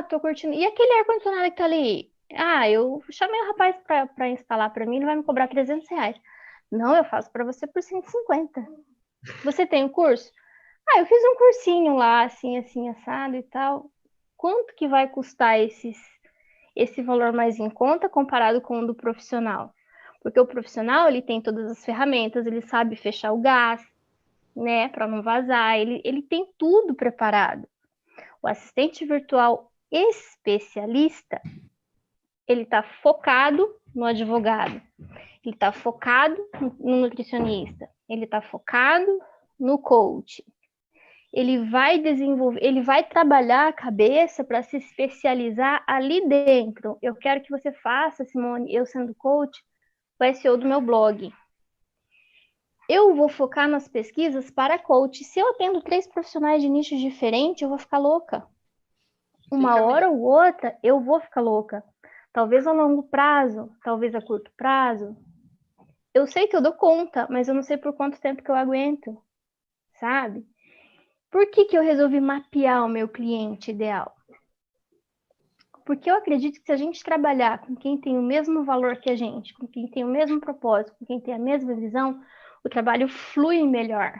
tô curtindo. E aquele ar-condicionado que tá ali? Eu chamei o rapaz para instalar para mim, ele vai me cobrar R$300. Não, eu faço para você por 150. Você tem um curso? Eu fiz um cursinho lá, assim, assado e tal. Quanto que vai custar esse valor mais em conta comparado com o do profissional? Porque o profissional, ele tem todas as ferramentas, ele sabe fechar o gás, né, para não vazar, ele tem tudo preparado. O assistente virtual especialista, ele está focado no advogado, ele está focado no nutricionista, ele está focado no coach. Ele vai desenvolver, ele vai trabalhar a cabeça para se especializar ali dentro. Eu quero que você faça, Simone, eu sendo coach, o SEO do meu blog. Eu vou focar nas pesquisas para coach. Se eu atendo 3 profissionais de nichos diferentes, eu vou ficar louca. Uma hora ou outra, eu vou ficar louca. Talvez a longo prazo, talvez a curto prazo. Eu sei que eu dou conta, mas eu não sei por quanto tempo que eu aguento, sabe? Por que eu resolvi mapear o meu cliente ideal? Porque eu acredito que se a gente trabalhar com quem tem o mesmo valor que a gente, com quem tem o mesmo propósito, com quem tem a mesma visão, o trabalho flui melhor.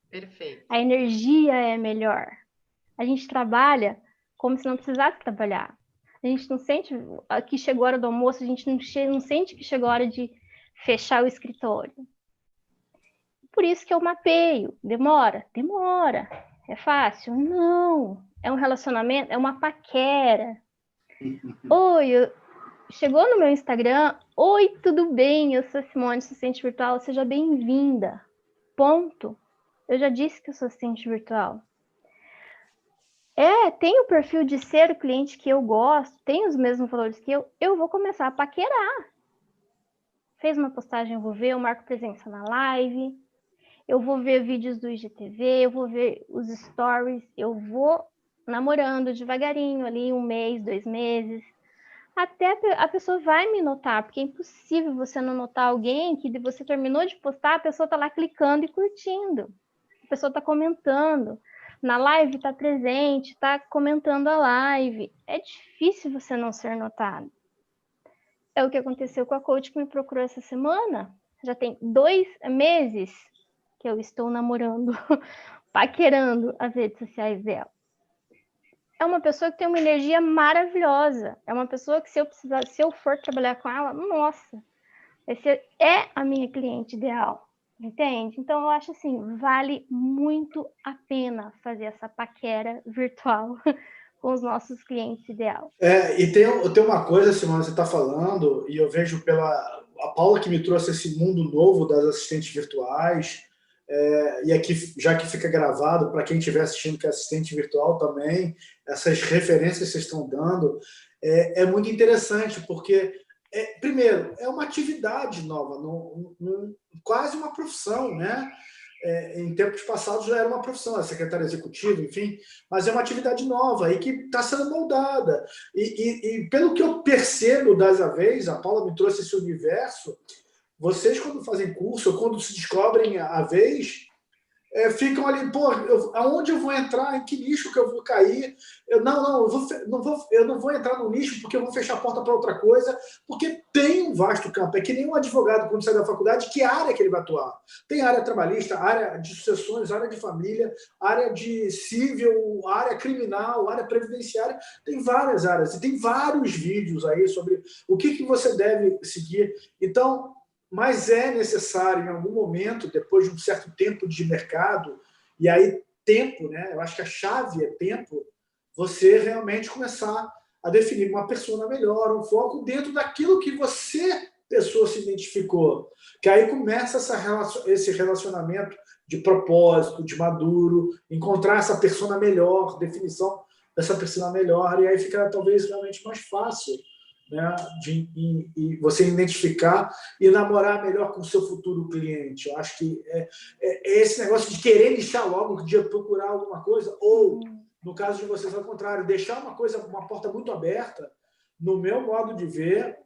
Perfeito.
A energia é melhor. A gente trabalha como se não precisasse trabalhar. A gente não sente que chegou a hora do almoço, a gente não sente que chegou a hora de fechar o escritório. Por isso que eu mapeio. Demora? Demora. É fácil? Não. É um relacionamento? É uma paquera. Oi, chegou no meu Instagram. Oi, tudo bem? Eu sou Simone, assistente virtual. Seja bem-vinda. Ponto. Eu já disse que eu sou assistente virtual. Tem o perfil de ser o cliente que eu gosto, tem os mesmos valores que eu vou começar a paquerar. Fez uma postagem, eu vou ver, eu marco presença na live, eu vou ver vídeos do IGTV, eu vou ver os stories, eu vou namorando devagarinho ali, 1 mês, 2 meses, até a pessoa vai me notar, porque é impossível você não notar alguém que você terminou de postar, a pessoa tá lá clicando e curtindo, a pessoa tá comentando, na live tá presente, tá comentando a live, é difícil você não ser notado. É o que aconteceu com a coach que me procurou essa semana, já tem 2 meses que eu estou namorando, paquerando as redes sociais dela. É uma pessoa que tem uma energia maravilhosa. É uma pessoa que se eu for trabalhar com ela, nossa, é a minha cliente ideal, entende? Então eu acho assim, vale muito a pena fazer essa paquera virtual com os nossos clientes ideal.
E tem uma coisa, Simone, você está falando, e eu vejo a Paula que me trouxe esse mundo novo das assistentes virtuais, e aqui, já que fica gravado, para quem estiver assistindo que é assistente virtual também, essas referências que vocês estão dando, é muito interessante, porque, primeiro, é uma atividade nova, quase uma profissão, né? Em tempos passados já era uma profissão, a secretária executiva, enfim, mas é uma atividade nova e que está sendo moldada. E pelo que eu percebo das vez, a Paula me trouxe esse universo, vocês quando fazem curso, ou quando se descobrem a vez, ficam ali, aonde eu vou entrar, em que nicho que eu vou cair? Eu não vou entrar no nicho porque eu vou fechar a porta para outra coisa, porque tem um vasto campo. É que nem um advogado, quando sai da faculdade, que área que ele vai atuar? Tem área trabalhista, área de sucessões, área de família, área de civil, área criminal, área previdenciária, tem várias áreas, e tem vários vídeos aí sobre o que você deve seguir. Então, mas é necessário, em algum momento, depois de um certo tempo de mercado, e aí tempo, né? Eu acho que a chave é tempo, você realmente começar a definir uma persona melhor, um foco dentro daquilo que você, pessoa, se identificou. Que aí começa esse relacionamento de propósito, de maduro, encontrar essa persona melhor, definição dessa persona melhor, e aí fica talvez realmente mais fácil, né, de você identificar e namorar melhor com o seu futuro cliente. Eu acho que é esse negócio de querer deixar logo, de procurar alguma coisa, ou, no caso de vocês, ao contrário, deixar uma porta muito aberta, no meu modo de ver,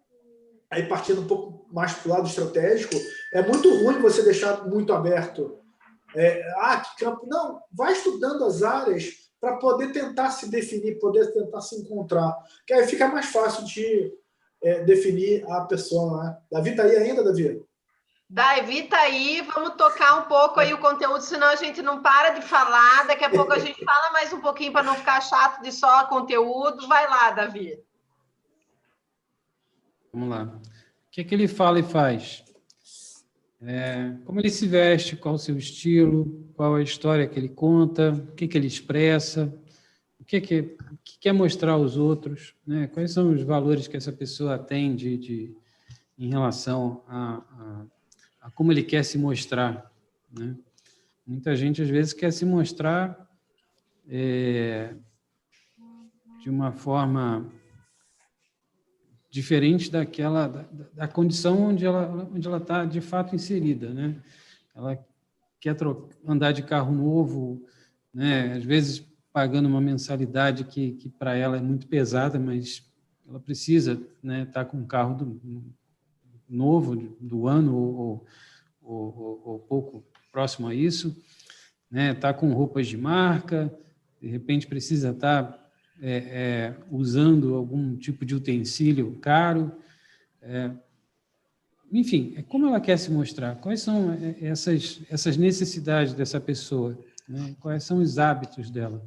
aí partindo um pouco mais para o lado estratégico, é muito ruim você deixar muito aberto. Que campo... Não, vai estudando as áreas para poder tentar se definir, poder tentar se encontrar. Que aí fica mais fácil de definir a pessoa. Né? Davi está aí ainda, Davi?
Davi está aí, vamos tocar um pouco aí o conteúdo, senão a gente não para de falar. Daqui a pouco a gente fala mais um pouquinho para não ficar chato de só conteúdo. Vai lá, Davi.
Vamos lá. O que é que ele fala e faz? Como ele se veste, qual o seu estilo, qual a história que ele conta, o que ele expressa, o que quer mostrar aos outros, né? Quais são os valores que essa pessoa tem em relação a como ele quer se mostrar, né? Muita gente, às vezes, quer se mostrar de uma forma diferente da condição onde ela está, de fato, inserida, né? Ela quer andar de carro novo, né? Às vezes pagando uma mensalidade que para ela é muito pesada, mas ela precisa, né, estar com um carro novo do ano ou pouco próximo a isso, né? Tá com roupas de marca, de repente precisa estar usando algum tipo de utensílio caro. Enfim, como ela quer se mostrar? Quais são essas necessidades dessa pessoa? Né? Quais são os hábitos dela?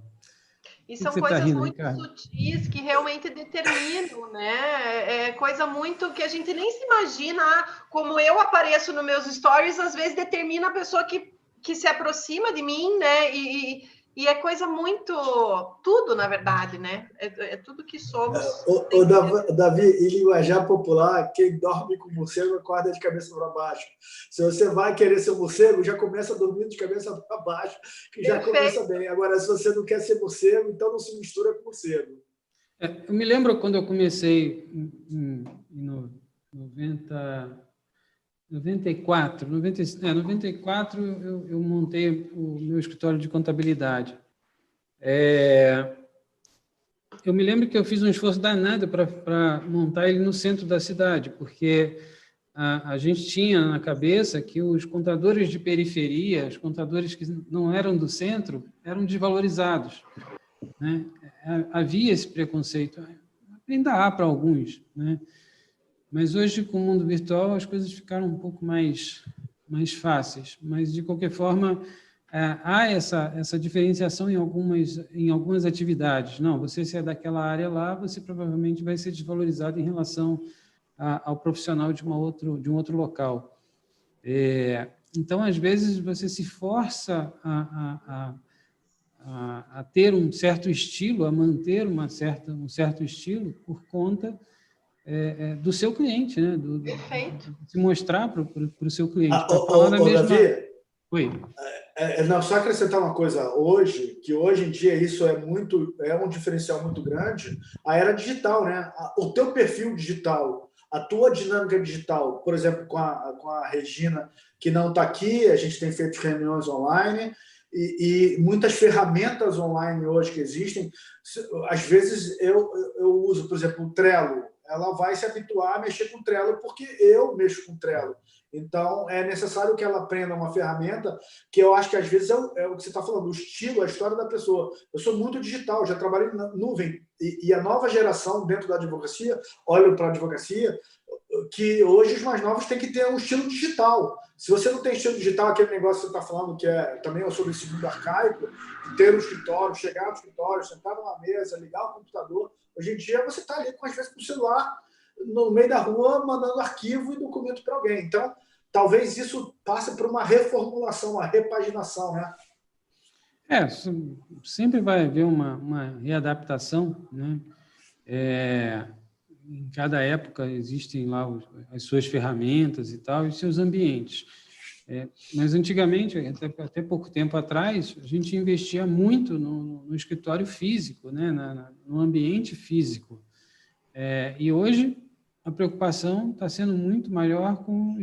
E são coisas muito sutis que realmente determinam, né? É coisa muito que a gente nem se imagina. Como eu apareço nos meus stories, às vezes determina a pessoa que se aproxima de mim, né? E é coisa muito... Tudo, na verdade, né? É tudo que somos.
Davi, em linguajar popular, quem dorme com morcego acorda de cabeça para baixo. Se você vai querer ser morcego, já começa dormindo de cabeça para baixo, que já começa bem. Agora, se você não quer ser morcego, então não se mistura com morcego.
Eu me lembro quando eu comecei em 94, eu montei o meu escritório de contabilidade. Eu me lembro que eu fiz um esforço danado para montar ele no centro da cidade, porque a gente tinha na cabeça que os contadores de periferia, os contadores que não eram do centro, eram desvalorizados, né? Havia esse preconceito, ainda há para alguns, né? Mas hoje, com o mundo virtual, as coisas ficaram um pouco mais fáceis. Mas, de qualquer forma, há essa diferenciação em algumas atividades. Não, você se é daquela área lá, você provavelmente vai ser desvalorizado em relação ao profissional de um outro local. Então, às vezes, você se força a ter um certo estilo, a manter um certo estilo por conta do seu cliente, né?
Perfeito.
Se mostrar para o seu cliente.
Davi,
Oi.
Não, só acrescentar uma coisa hoje, que hoje em dia isso é um diferencial muito grande, a era digital, né? O teu perfil digital, a tua dinâmica digital, por exemplo, com a Regina, que não está aqui, a gente tem feito reuniões online, e muitas ferramentas online hoje que existem, às vezes eu uso, por exemplo, o Trello. Ela vai se habituar a mexer com o Trello porque eu mexo com o Trello. Então, é necessário que ela aprenda uma ferramenta que eu acho que, às vezes, é o que você está falando, o estilo, a história da pessoa. Eu sou muito digital, já trabalhei na nuvem. E a nova geração dentro da advocacia, olho para a advocacia, que hoje os mais novos têm que ter um estilo digital. Se você não tem estilo digital, aquele negócio que você está falando, que também eu sou desse mundo arcaico, de ter um escritório, chegar no escritório, sentar numa mesa, ligar o computador. Hoje em dia, você está ali, às vezes, com o celular, no meio da rua, mandando arquivo e documento para alguém. Então, talvez isso passe por uma reformulação, uma repaginação, né?
Sempre vai haver uma readaptação, né? Em cada época existem lá as suas ferramentas e tal, e seus ambientes. Mas antigamente, até pouco tempo atrás, a gente investia muito no escritório físico, né? No ambiente físico. E hoje a preocupação está sendo muito maior com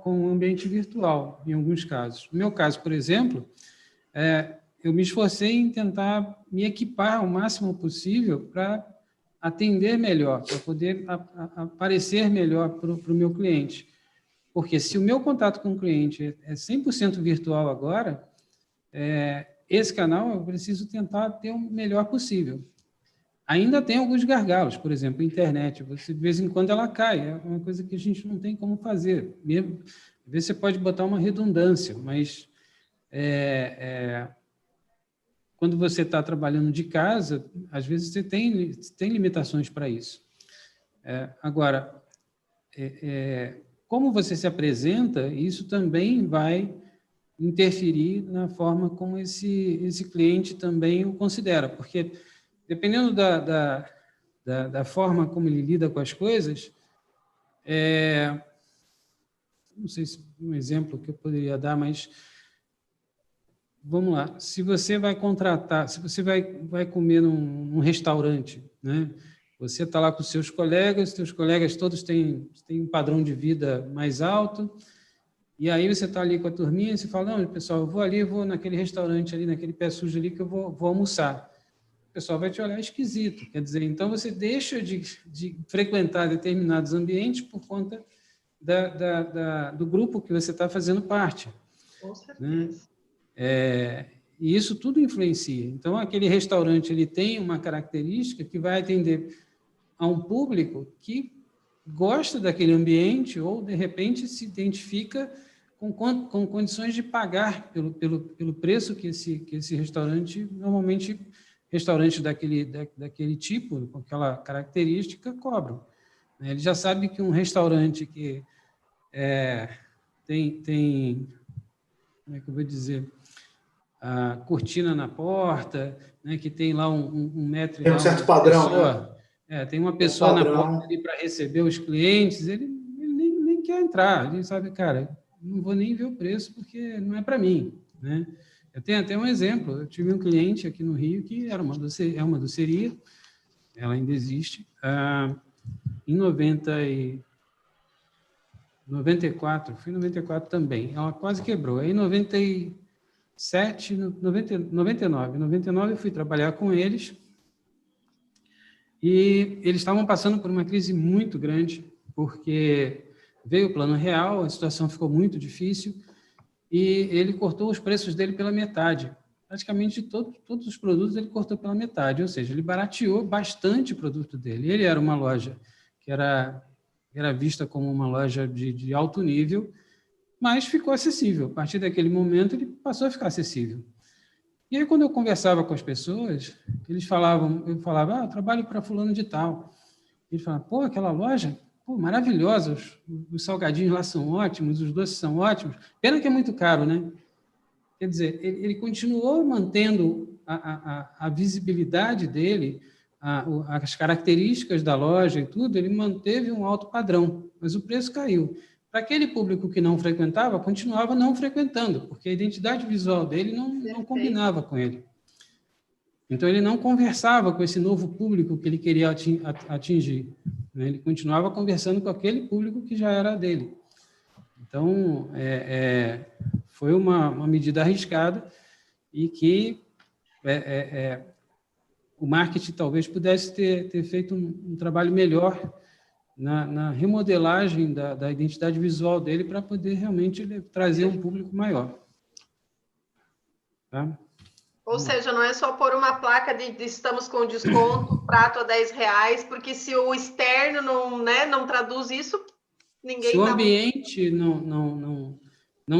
o ambiente virtual, em alguns casos. No meu caso, por exemplo, eu me esforcei em tentar me equipar o máximo possível para atender melhor, para poder aparecer melhor para o meu cliente. Porque se o meu contato com o cliente é 100% virtual agora, esse canal eu preciso tentar ter o melhor possível. Ainda tem alguns gargalos, por exemplo, a internet, de vez em quando ela cai, é uma coisa que a gente não tem como fazer. Mesmo, às vezes você pode botar uma redundância, mas quando você está trabalhando de casa, às vezes você tem limitações para isso. Agora, como você se apresenta, isso também vai interferir na forma como esse cliente também o considera, porque dependendo da forma como ele lida com as coisas, não sei se um exemplo que eu poderia dar, mas vamos lá. Se você vai contratar, se você vai comer num restaurante, né? Você está lá com seus colegas todos têm um padrão de vida mais alto, e aí você está ali com a turminha e você fala, não, pessoal, eu vou naquele restaurante ali, naquele pé sujo ali que eu vou almoçar. O pessoal vai te olhar esquisito. Quer dizer, então você deixa de frequentar determinados ambientes por conta do grupo que você está fazendo parte.
Com certeza.
Né? E isso tudo influencia. Então, aquele restaurante ele tem uma característica que vai atender a um público que gosta daquele ambiente ou, de repente, se identifica com condições de pagar pelo preço que esse restaurante, normalmente, restaurantes daquele tipo, com aquela característica, cobram. Ele já sabe que um restaurante que tem, como é que eu vou dizer, a cortina na porta, né, que tem lá um metro...
Tem um certo padrão, né?
Tem uma pessoa na porta ali para receber os clientes, ele nem quer entrar, ele sabe, cara, não vou nem ver o preço porque não é para mim, né? Eu tenho até um exemplo, eu tive um cliente aqui no Rio que é uma doceria, ela ainda existe, em 94, fui em 94 também, ela quase quebrou, aí em 99 eu fui trabalhar com eles e eles estavam passando por uma crise muito grande, porque veio o Plano Real, a situação ficou muito difícil e ele cortou os preços dele pela metade. Praticamente todos os produtos ele cortou pela metade, ou seja, ele barateou bastante o produto dele. Ele era uma loja que era vista como uma loja de alto nível, mas ficou acessível. A partir daquele momento, ele passou a ficar acessível. E aí, quando eu conversava com as pessoas, eu falava, eu trabalho para fulano de tal. Eles falavam, aquela loja, maravilhosa, os salgadinhos lá são ótimos, os doces são ótimos. Pena que é muito caro, né? Quer dizer, ele continuou mantendo a visibilidade dele, as características da loja e tudo, ele manteve um alto padrão, mas o preço caiu. Para aquele público que não frequentava, continuava não frequentando, porque a identidade visual dele não combinava com ele. Então, ele não conversava com esse novo público que ele queria atingir. Né? Ele continuava conversando com aquele público que já era dele. Então, foi uma medida arriscada e que o marketing talvez pudesse ter feito um trabalho melhor na remodelagem da identidade visual dele para poder realmente trazer um público maior. Tá?
Ou seja, não é só pôr uma placa de estamos com desconto, prato a R$10, porque se o externo não traduz isso, ninguém...
Se o ambiente não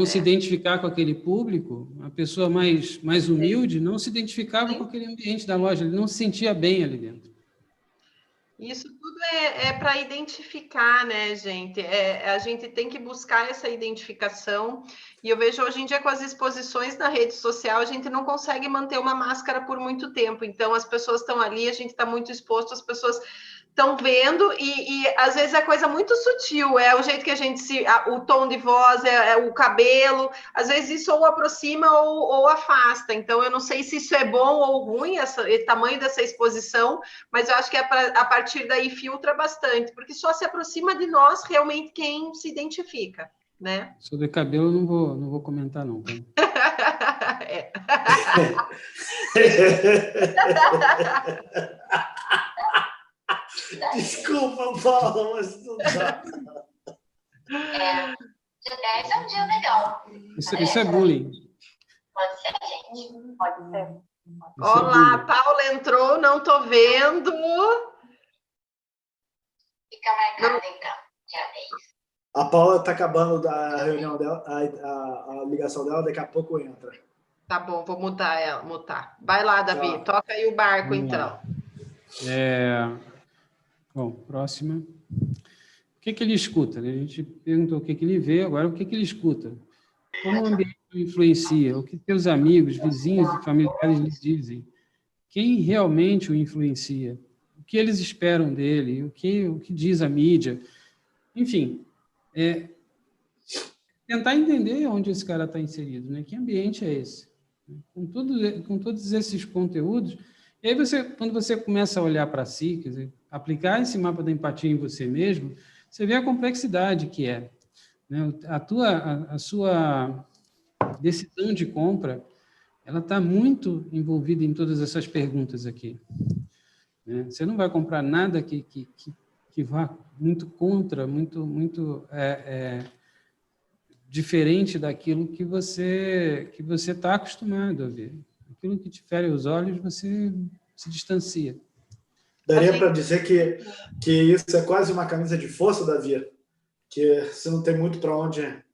se identificar com aquele público, a pessoa mais humilde não se identificava com aquele ambiente da loja, ele não se sentia bem ali dentro.
Isso tudo é para identificar, né, gente? A gente tem que buscar essa identificação. E eu vejo hoje em dia com as exposições na rede social, a gente não consegue manter uma máscara por muito tempo. Então, as pessoas estão ali, a gente está muito exposto, as pessoas estão vendo, e às vezes é coisa muito sutil, é o jeito que a gente o tom de voz, é o cabelo, às vezes isso ou aproxima ou afasta. Então, eu não sei se isso é bom ou ruim, o tamanho dessa exposição, mas eu acho que a partir daí filtra bastante, porque só se aproxima de nós realmente quem se identifica, né?
Sobre cabelo eu não vou comentar, não. Tá?
É.
Desculpa, Paula, mas não dá.
Dia 10 é um dia legal.
Isso é bullying.
Pode ser, gente. Pode ser.
Olá, Paula entrou, não estou vendo.
Fica marcado, então, dia 10.
A Paula está acabando a reunião dela, a ligação dela, daqui a pouco entra.
Tá bom, vou mutar ela. Vai lá, Davi, toca aí o barco, então.
Bom, próxima. O que ele escuta? A gente perguntou o que ele vê, agora o que ele escuta. Como o ambiente o influencia? O que seus amigos, vizinhos e familiares lhe dizem? Quem realmente o influencia? O que eles esperam dele? O que diz a mídia? Enfim, tentar entender onde esse cara está inserido, né? Que ambiente é esse? Com todos esses conteúdos, e aí quando você começa a olhar para si, quer dizer, aplicar esse mapa da empatia em você mesmo, você vê a complexidade que é, né? A sua decisão de compra, ela está muito envolvida em todas essas perguntas aqui, né? Você não vai comprar nada que vá muito contra, muito diferente daquilo que você está acostumado a ver. Aquilo que te fere os olhos, você se distancia.
Daria para dizer que isso é quase uma camisa de força, Davi? Que você não tem muito para onde...
É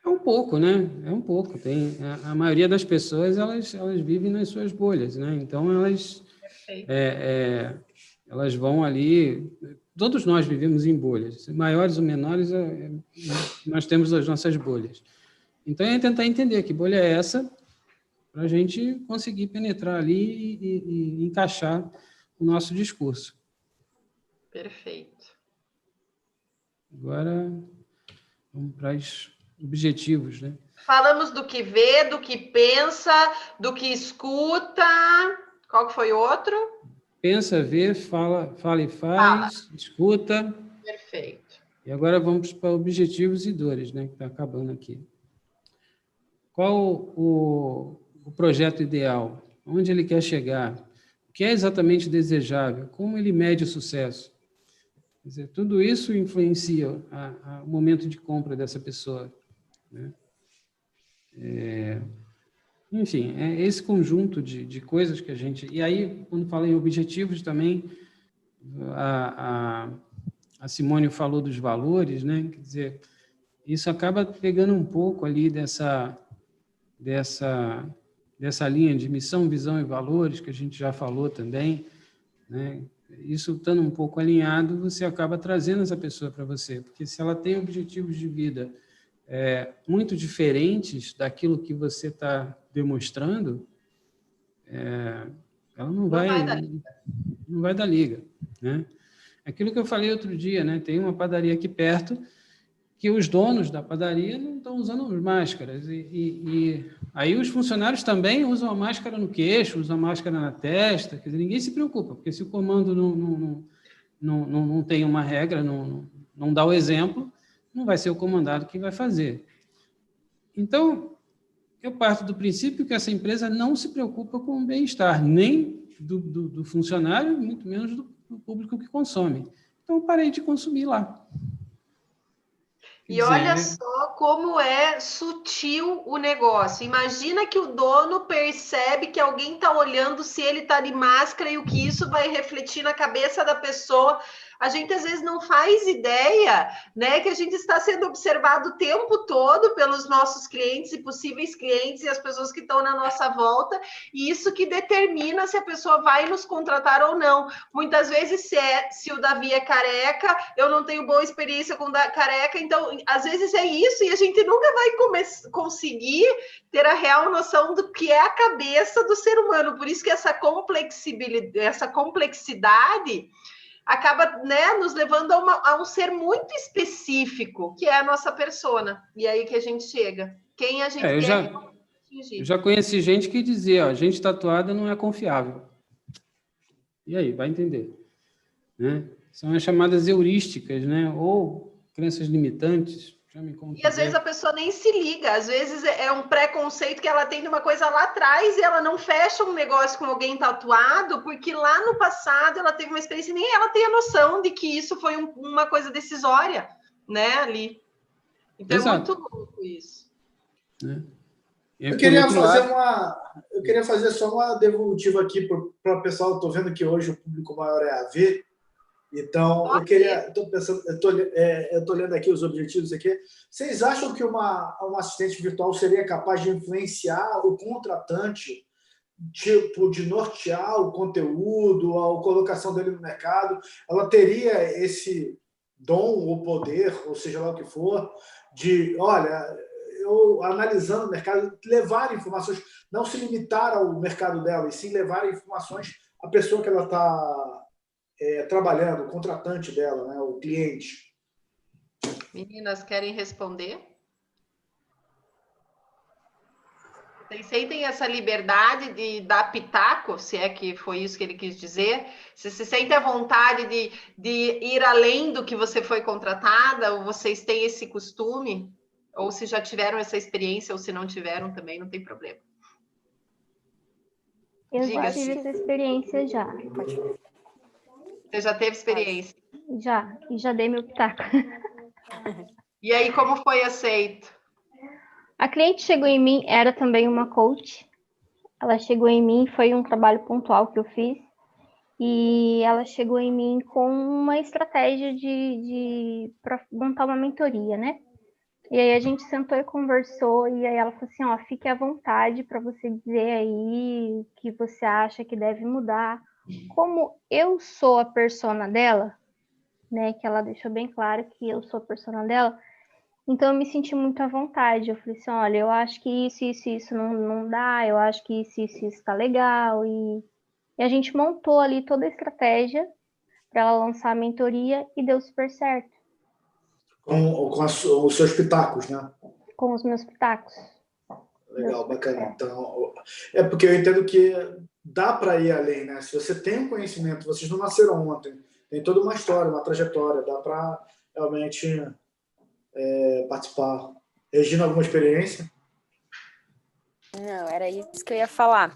um pouco, né? É um pouco. A maioria das pessoas, elas vivem nas suas bolhas, né? Então, elas vão ali... Todos nós vivemos em bolhas, maiores ou menores, nós temos as nossas bolhas. Então, é tentar entender que bolha é essa, para a gente conseguir penetrar ali e encaixar o nosso discurso.
Perfeito.
Agora, vamos para os objetivos, né?
Falamos do que vê, do que pensa, do que escuta. Qual que foi o outro?
Pensa, vê, fala e faz, escuta.
Perfeito.
E agora vamos para objetivos e dores, né? Que está acabando aqui. Qual o projeto ideal? Onde ele quer chegar? O que é exatamente desejável? Como ele mede o sucesso? Quer dizer, tudo isso influencia o momento de compra dessa pessoa, né? Enfim, é esse conjunto de coisas que a gente... E aí, quando fala em objetivos também, a Simone falou dos valores, né? Quer dizer, isso acaba pegando um pouco ali dessa linha de missão, visão e valores, que a gente já falou também, né? Isso estando um pouco alinhado, você acaba trazendo essa pessoa para você, porque se ela tem objetivos de vida muito diferentes daquilo que você está demonstrando, ela não vai dar liga, né? Aquilo que eu falei outro dia, né? Tem uma padaria aqui perto que os donos da padaria não estão usando máscaras, e aí os funcionários também usam a máscara no queixo, usam a máscara na testa, quer dizer, ninguém se preocupa, porque se o comando não tem uma regra, não dá o exemplo, não vai ser o comandado que vai fazer. Então, eu parto do princípio que essa empresa não se preocupa com o bem-estar, nem do funcionário, muito menos do público que consome. Então, eu parei de consumir lá.
E olha só como é sutil o negócio. Imagina que o dono percebe que alguém está olhando se ele está de máscara e o que isso vai refletir na cabeça da pessoa a gente às vezes não faz ideia, né, que a gente está sendo observado o tempo todo pelos nossos clientes e possíveis clientes e as pessoas que estão na nossa volta, e isso que determina se a pessoa vai nos contratar ou não. Muitas vezes, se o Davi é careca, eu não tenho boa experiência com careca, então, às vezes é isso, e a gente nunca vai conseguir ter a real noção do que é a cabeça do ser humano. Por isso que essa complexidade acaba, né, nos levando a um ser muito específico, que é a nossa persona. E aí que a gente chega. Quem a gente quer atingir.
Eu já conheci gente que dizia, ó, gente tatuada não é confiável. E aí, vai entender. Né? São as chamadas heurísticas, né? Ou crenças limitantes.
E às vezes a pessoa nem se liga, às vezes é um preconceito que ela tem de uma coisa lá atrás e ela não fecha um negócio com alguém tatuado, porque lá no passado ela teve uma experiência e nem ela tem a noção de que isso foi uma coisa decisória, né, ali. Então
Exato.
É muito louco isso.
Eu queria fazer só uma devolutiva aqui para o pessoal. Estou vendo que hoje o público maior é AV. Então, eu estou lendo aqui os objetivos aqui. Vocês acham que uma assistente virtual seria capaz de influenciar o contratante, tipo, de nortear o conteúdo, a colocação dele no mercado? Ela teria esse dom ou poder, ou seja lá o que for, de, olha, eu analisando o mercado, levar informações, não se limitar ao mercado dela, e sim levar informações à pessoa que ela está trabalhando, o contratante dela, né, o cliente.
Meninas, querem responder? Vocês sentem essa liberdade de dar pitaco, se é que foi isso que ele quis dizer? Se sente a vontade de ir além do que você foi contratada, ou vocês têm esse costume? Ou se já tiveram essa experiência, ou se não tiveram também, não tem problema.
Eu já tive essa experiência já.
Você já teve experiência?
Já, e já dei meu pitaco.
E aí, como foi aceito?
A cliente chegou em mim, era também uma coach. Ela chegou em mim, foi um trabalho pontual que eu fiz. E ela chegou em mim com uma estratégia para montar uma mentoria, né? E aí a gente sentou e conversou, e aí ela falou assim, ó, fique à vontade para você dizer aí o que você acha que deve mudar. Como eu sou a persona dela, né, que ela deixou bem claro que eu sou a persona dela, então eu me senti muito à vontade. Eu falei assim, olha, eu acho que isso não dá, eu acho que isso tá legal, e a gente montou ali toda a estratégia para ela lançar a mentoria e deu super certo.
Com os seus pitacos, né?
Com os meus pitacos.
Legal, bacana. Então, é porque eu entendo que dá para ir além, né? Se você tem um conhecimento, vocês não nasceram ontem, tem toda uma história, uma trajetória, dá para realmente participar. Regina, alguma experiência?
Não, era isso que eu ia falar.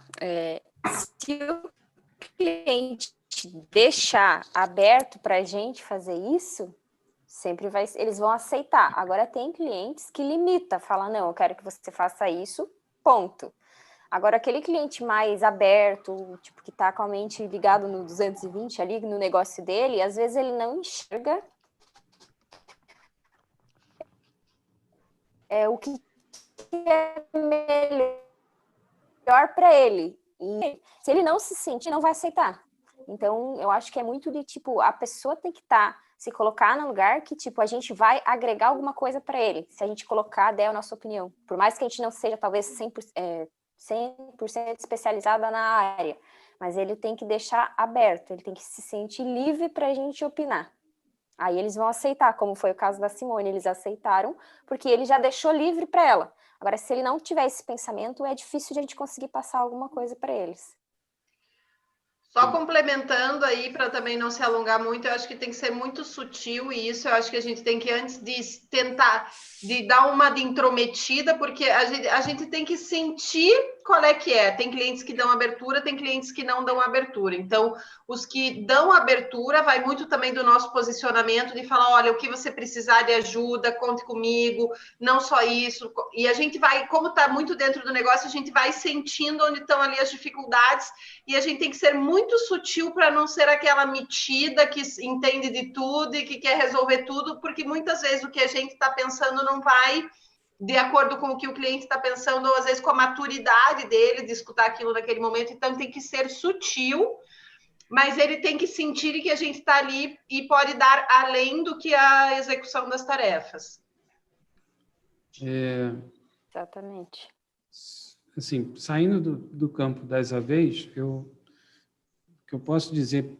Se o cliente deixar aberto para a gente fazer isso, eles vão aceitar. Agora tem clientes que limita, fala, não, eu quero que você faça isso, ponto. Agora, aquele cliente mais aberto, tipo, que está com a mente ligado no 220 ali, no negócio dele, às vezes ele não enxerga o que é melhor para ele. E se ele não se sentir, não vai aceitar. Então, eu acho que é muito de, tipo, a pessoa tem que se colocar no lugar que, tipo, a gente vai agregar alguma coisa para ele. Se a gente colocar, der a nossa opinião. Por mais que a gente não seja, talvez, 100% especializada na área. Mas ele tem que deixar aberto. Ele tem que se sentir livre para a gente opinar. Aí eles vão aceitar, como foi o caso da Simone. Eles aceitaram, porque ele já deixou livre para ela. Agora, se ele não tiver esse pensamento, é difícil de a gente conseguir passar alguma coisa para eles.
Só complementando aí, para também não se alongar muito, eu acho que tem que ser muito sutil, e isso eu acho que a gente tem que, antes de tentar, de dar uma de intrometida, porque a gente tem que sentir qual é que é? Tem clientes que dão abertura, tem clientes que não dão abertura. Então, os que dão abertura vai muito também do nosso posicionamento de falar, olha, o que você precisar de ajuda, conte comigo, não só isso. E a gente vai, como está muito dentro do negócio, a gente vai sentindo onde estão ali as dificuldades e a gente tem que ser muito sutil para não ser aquela metida que entende de tudo e que quer resolver tudo, porque muitas vezes o que a gente está pensando não vai de acordo com o que o cliente está pensando, ou às vezes com a maturidade dele de escutar aquilo naquele momento. Então, tem que ser sutil, mas ele tem que sentir que a gente está ali e pode dar além do que a execução das tarefas.
Exatamente.
Assim, saindo do campo das AVs, o que eu posso dizer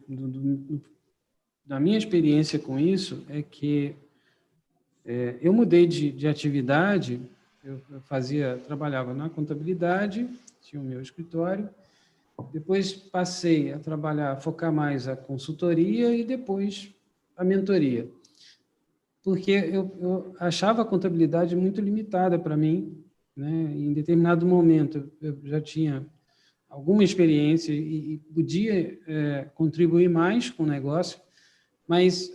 da minha experiência com isso é que eu mudei de atividade, eu trabalhava na contabilidade, tinha o meu escritório, depois passei a focar mais a consultoria e depois a mentoria. Porque eu achava a contabilidade muito limitada para mim, né? Em determinado momento eu já tinha alguma experiência e podia contribuir mais com o negócio, mas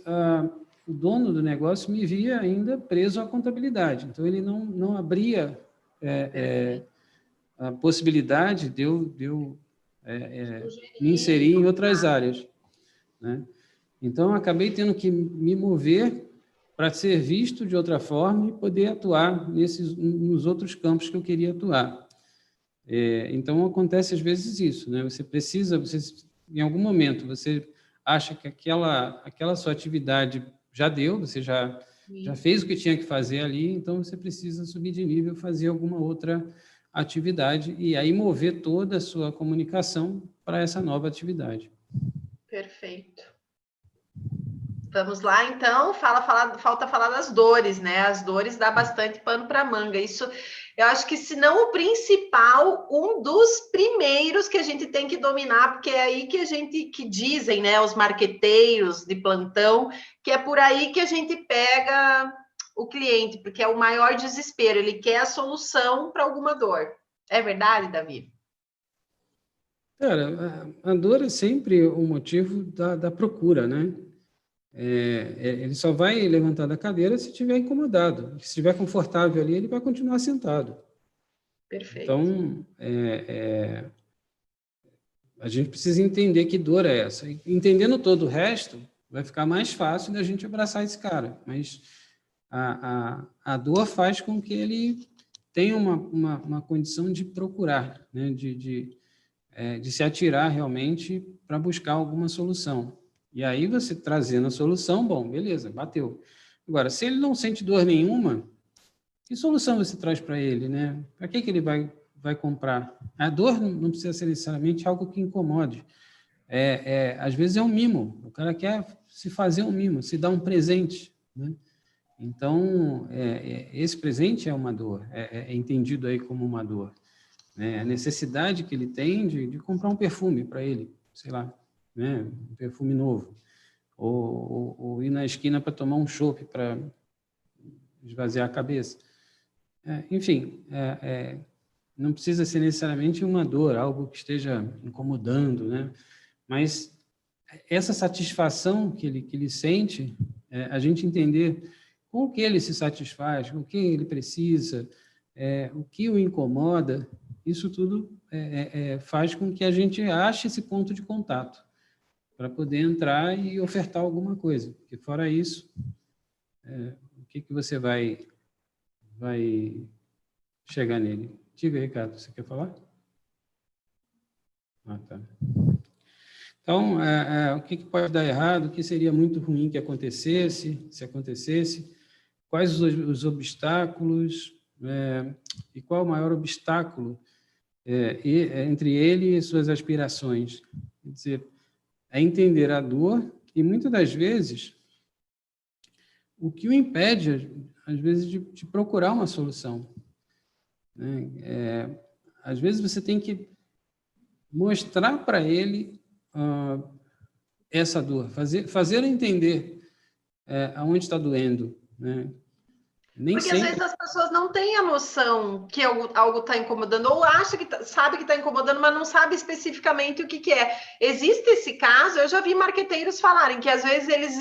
o dono do negócio me via ainda preso à contabilidade. Então, ele não abria a possibilidade de eu me inserir em outras áreas, né? Então, eu acabei tendo que me mover para ser visto de outra forma e poder atuar nos outros campos que eu queria atuar. Então, acontece às vezes isso, né? Em algum momento, você acha que aquela sua atividade já deu, você já fez o que tinha que fazer ali, então você precisa subir de nível, fazer alguma outra atividade e aí mover toda a sua comunicação para essa nova atividade.
Perfeito. Vamos lá, então, falta falar das dores, né? As dores dá bastante pano para manga. Isso, eu acho que, se não o principal, um dos primeiros que a gente tem que dominar, porque é aí que dizem, né, os marqueteiros de plantão, que é por aí que a gente pega o cliente, porque é o maior desespero, ele quer a solução para alguma dor. É verdade, Davi?
Cara, a dor é sempre o motivo da procura, né? Ele só vai levantar da cadeira se estiver incomodado. Se estiver confortável ali, ele vai continuar sentado.
Perfeito.
Então, a gente precisa entender que dor é essa. Entendendo todo o resto, vai ficar mais fácil da gente abraçar esse cara. Mas a dor faz com que ele tenha uma condição de procurar, né? de se atirar realmente para buscar alguma solução. E aí você trazendo a solução, bom, beleza, bateu. Agora, se ele não sente dor nenhuma, que solução você traz para ele, né? Para que ele vai comprar? A dor não precisa ser necessariamente algo que incomode. Às vezes é um mimo. O cara quer se fazer um mimo, se dar um presente, né? Então, esse presente é uma dor, é entendido aí como uma dor. A necessidade que ele tem de comprar um perfume para ele, sei lá, né? Um perfume novo, ou ir na esquina para tomar um chopp para esvaziar a cabeça. Enfim, não precisa ser necessariamente uma dor, algo que esteja incomodando, né? Mas essa satisfação que ele sente, a gente entender com o que ele se satisfaz, com o que ele precisa, o que o incomoda, isso tudo faz com que a gente ache esse ponto de contato para poder entrar e ofertar alguma coisa. Porque, fora isso, o que você vai chegar nele? Diga, Ricardo, você quer falar? Tá. Então, o que pode dar errado, o que seria muito ruim que acontecesse, se acontecesse, quais os obstáculos, e qual o maior obstáculo entre ele e suas aspirações. Quer dizer, é entender a dor e, muitas das vezes, o que o impede, às vezes, de procurar uma solução, né? Às vezes, você tem que mostrar para ele essa dor, fazer entender aonde está doendo, né? Nem
Porque
sempre.
às vezes as pessoas não têm a noção que algo está incomodando, ou acha que sabe que está incomodando, mas não sabe especificamente o que é. Existe esse caso, eu já vi marqueteiros falarem que às vezes eles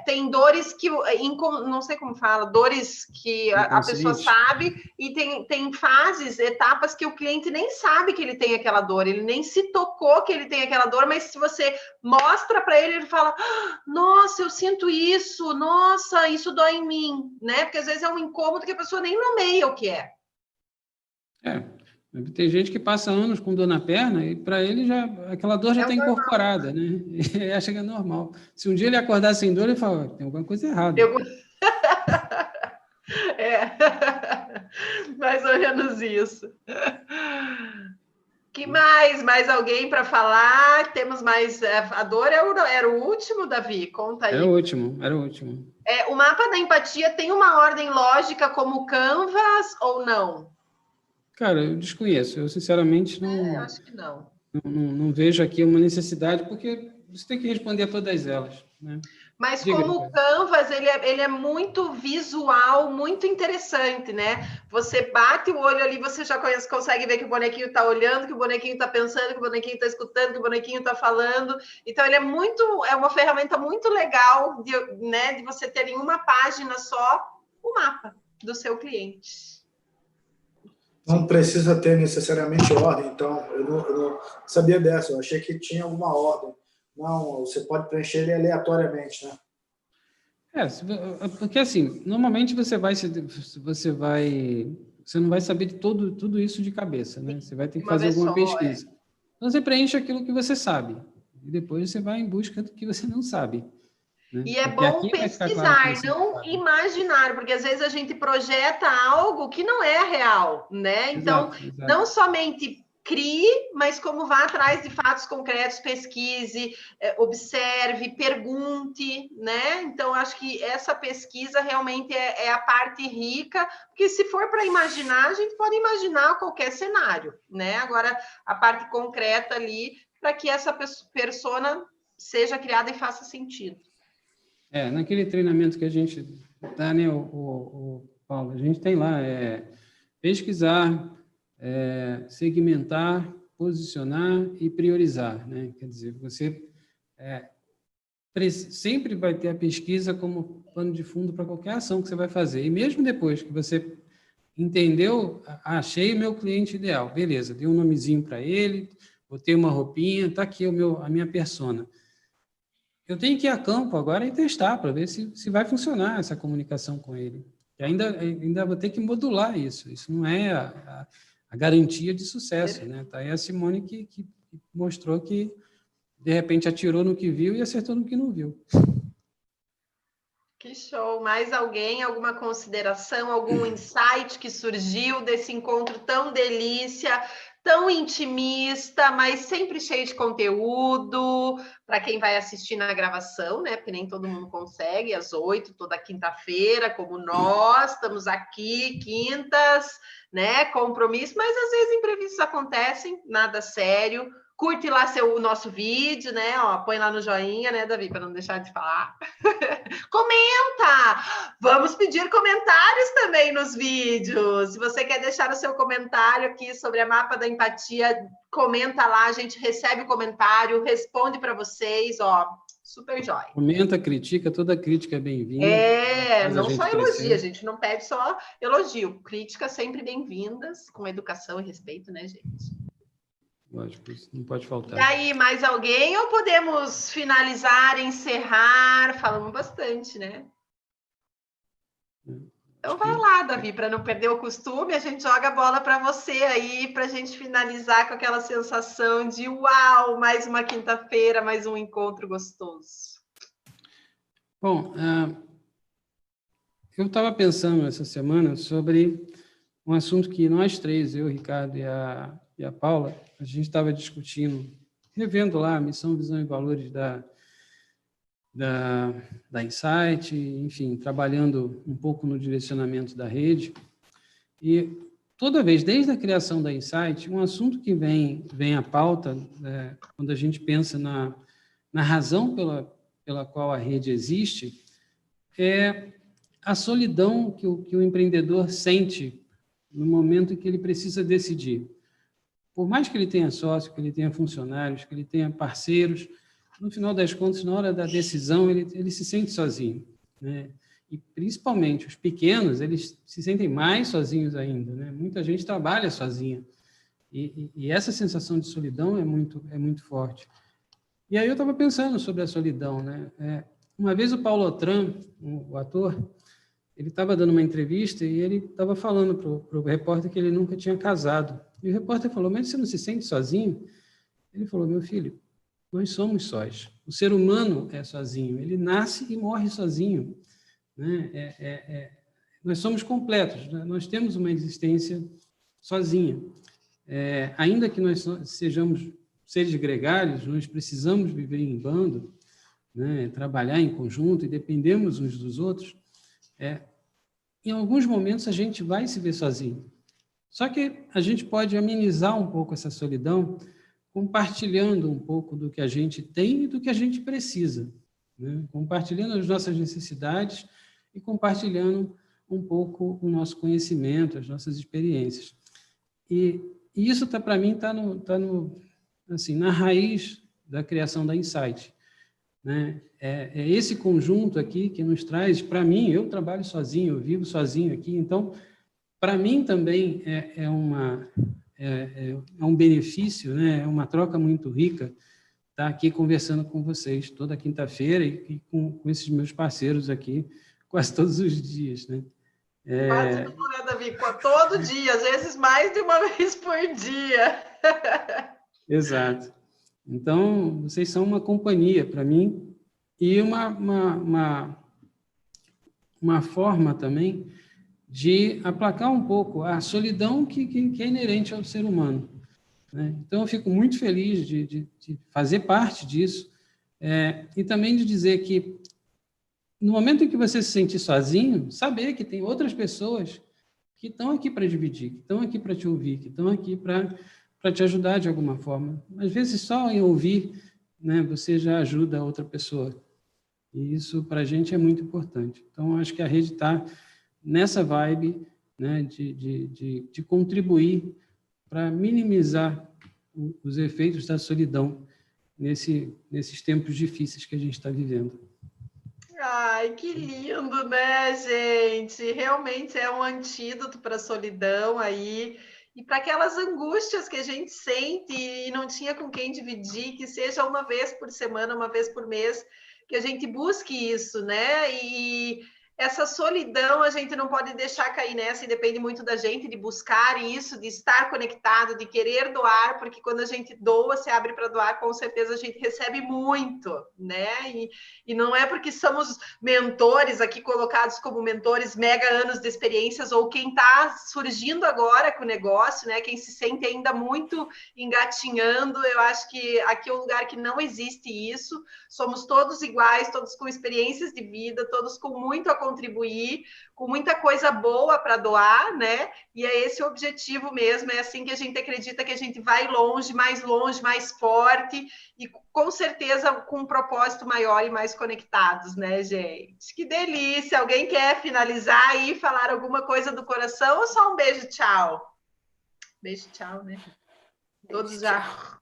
têm dores que, não sei como fala, dores que a pessoa sabe, e tem fases, etapas que o cliente nem sabe que ele tem aquela dor, ele nem se tocou que ele tem aquela dor, mas se você mostra para ele, ele fala, nossa, eu sinto isso, nossa, isso dói em mim, né? Porque às vezes é um incômodo que a pessoa nem nomeia o que é.
Tem gente que passa anos com dor na perna e para ele aquela dor já está incorporada, né? Ele acha que é normal. Se um dia ele acordar sem dor, ele fala, tem alguma coisa errada.
Mais ou menos isso. Que mais alguém para falar? Temos mais. A dor era o último, Davi? Conta aí.
Era o último.
O mapa da empatia tem uma ordem lógica como o Canvas ou não?
Cara, eu desconheço. Eu, sinceramente, não...
eu acho que não.
Não vejo aqui uma necessidade, porque você tem que responder a todas elas, né?
Mas como o Canvas, ele é muito visual, muito interessante, né? Você bate o olho ali, você já consegue ver que o bonequinho está olhando, que o bonequinho está pensando, que o bonequinho está escutando, que o bonequinho está falando. Então, ele é uma ferramenta muito legal de você ter em uma página só o mapa do seu cliente.
Não precisa ter necessariamente ordem, então, eu não sabia dessa, eu achei que tinha alguma ordem. Não, você pode preencher ele aleatoriamente, né?
Porque assim, normalmente você não vai saber de tudo isso de cabeça, né? Você vai ter que fazer alguma pesquisa. Então, você preenche aquilo que você sabe, e depois você vai em busca do que você não sabe. Né?
E é bom pesquisar, não imaginar, porque às vezes a gente projeta algo que não é real, né? Então, exato. Não somente crie, mas como vá atrás de fatos concretos, pesquise, observe, pergunte, né? Então, acho que essa pesquisa realmente é a parte rica, porque se for para imaginar, a gente pode imaginar qualquer cenário, né? Agora, a parte concreta ali, para que essa persona seja criada e faça sentido.
Naquele treinamento que a gente dá, né, Paulo, a gente tem lá pesquisar, segmentar, posicionar e priorizar, né? Quer dizer, você sempre vai ter a pesquisa como pano de fundo para qualquer ação que você vai fazer. E mesmo depois que você entendeu, achei o meu cliente ideal, beleza, dei um nomezinho para ele, botei uma roupinha, está aqui a minha persona. Eu tenho que ir a campo agora e testar para ver se vai funcionar essa comunicação com ele. E ainda vou ter que modular isso. Isso não é a garantia de sucesso, né? Tá aí a Simone que mostrou que, de repente, atirou no que viu e acertou no que não viu.
Que show! Mais alguém? Alguma consideração? Algum insight que surgiu desse encontro tão delícia, tão intimista, mas sempre cheio de conteúdo para quem vai assistir na gravação, né? Porque nem todo mundo consegue, às 8, toda quinta-feira, como nós, estamos aqui, quintas, né? Compromisso, mas às vezes imprevistos acontecem, nada sério. Curte lá o nosso vídeo, né? Ó, põe lá no joinha, né, Davi, para não deixar de falar. Comenta! Vamos pedir comentários também nos vídeos. Se você quer deixar o seu comentário aqui sobre a Mapa da Empatia, comenta lá, a gente recebe o comentário, responde para vocês, ó, super jóia.
Comenta, critica, toda crítica é bem-vinda.
Não só elogio, a gente não pede só elogio. Críticas sempre bem-vindas, com educação e respeito, né, gente?
Lógico, isso não pode faltar.
E aí, mais alguém? Ou podemos finalizar, encerrar? Falamos bastante, né? Então vai lá, Davi, para não perder o costume, a gente joga a bola para você aí, para a gente finalizar com aquela sensação de uau, mais uma quinta-feira, mais um encontro gostoso.
Bom, eu estava pensando essa semana sobre um assunto que nós três, eu, Ricardo e a Paula, a gente estava discutindo, revendo lá a missão, visão e valores da Insight, enfim, trabalhando um pouco no direcionamento da rede. E toda vez, desde a criação da Insight, um assunto que vem à pauta, quando a gente pensa na razão pela qual a rede existe, é a solidão que o empreendedor sente no momento em que ele precisa decidir. Por mais que ele tenha sócio, que ele tenha funcionários, que ele tenha parceiros, no final das contas, na hora da decisão, ele se sente sozinho, né? E, principalmente, os pequenos, eles se sentem mais sozinhos ainda, né? Muita gente trabalha sozinha. E essa sensação de solidão é muito forte. E aí eu estava pensando sobre a solidão, né? Uma vez o Paulo Otran, o ator, ele estava dando uma entrevista e ele estava falando para o repórter que ele nunca tinha casado. E o repórter falou, mas você não se sente sozinho? Ele falou, meu filho, nós somos sós. O ser humano é sozinho, ele nasce e morre sozinho, né? Nós somos completos, né? Nós temos uma existência sozinha. Ainda que nós sejamos seres gregários, nós precisamos viver em bando, né? Trabalhar em conjunto e dependemos uns dos outros. Em alguns momentos a gente vai se ver sozinho. Só que a gente pode amenizar um pouco essa solidão compartilhando um pouco do que a gente tem e do que a gente precisa, né? Compartilhando as nossas necessidades e compartilhando um pouco o nosso conhecimento, as nossas experiências. E isso, para mim, está assim, na raiz da criação da Insight, né? É esse conjunto aqui que nos traz, para mim, eu trabalho sozinho, eu vivo sozinho aqui, então, para mim também é um benefício, né? É uma troca muito rica estar aqui conversando com vocês toda quinta-feira e com esses meus parceiros aqui quase todos os dias, né?
Quase tudo, né, Davi? Todo dia, às vezes mais de uma vez por dia.
Exato. Então, vocês são uma companhia para mim e uma forma também de aplacar um pouco a solidão que é inerente ao ser humano, né? Então, eu fico muito feliz de fazer parte disso e também de dizer que, no momento em que você se sentir sozinho, saber que tem outras pessoas que estão aqui para dividir, que estão aqui para te ouvir, que estão aqui para te ajudar de alguma forma. Às vezes, só em ouvir, né, você já ajuda a outra pessoa. E isso, para a gente, é muito importante. Então, acho que a rede está nessa vibe, né, de contribuir para minimizar os efeitos da solidão nesses tempos difíceis que a gente está vivendo.
Ai, que lindo, né, gente? Realmente é um antídoto para a solidão aí e para aquelas angústias que a gente sente e não tinha com quem dividir, que seja uma vez por semana, uma vez por mês, que a gente busque isso, né? E essa solidão a gente não pode deixar cair nessa e depende muito da gente de buscar isso, de estar conectado, de querer doar, porque quando a gente doa, se abre para doar, com certeza a gente recebe muito, né? E não é porque somos mentores aqui colocados como mentores, mega anos de experiências, ou quem está surgindo agora com o negócio, né? Quem se sente ainda muito engatinhando, eu acho que aqui é um lugar que não existe isso, somos todos iguais, todos com experiências de vida, todos com muito a contribuir, com muita coisa boa para doar, né? E é esse o objetivo mesmo, é assim que a gente acredita que a gente vai longe, mais forte e com certeza com um propósito maior e mais conectados, né, gente? Que delícia! Alguém quer finalizar aí, falar alguma coisa do coração ou só um beijo, tchau? Beijo, tchau, né? Todos já...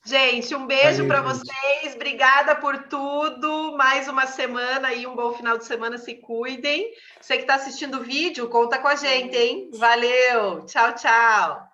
Gente, um beijo para vocês, obrigada por tudo, mais uma semana e um bom final de semana, se cuidem. Você que está assistindo o vídeo, conta com a gente, hein? Valeu, tchau, tchau.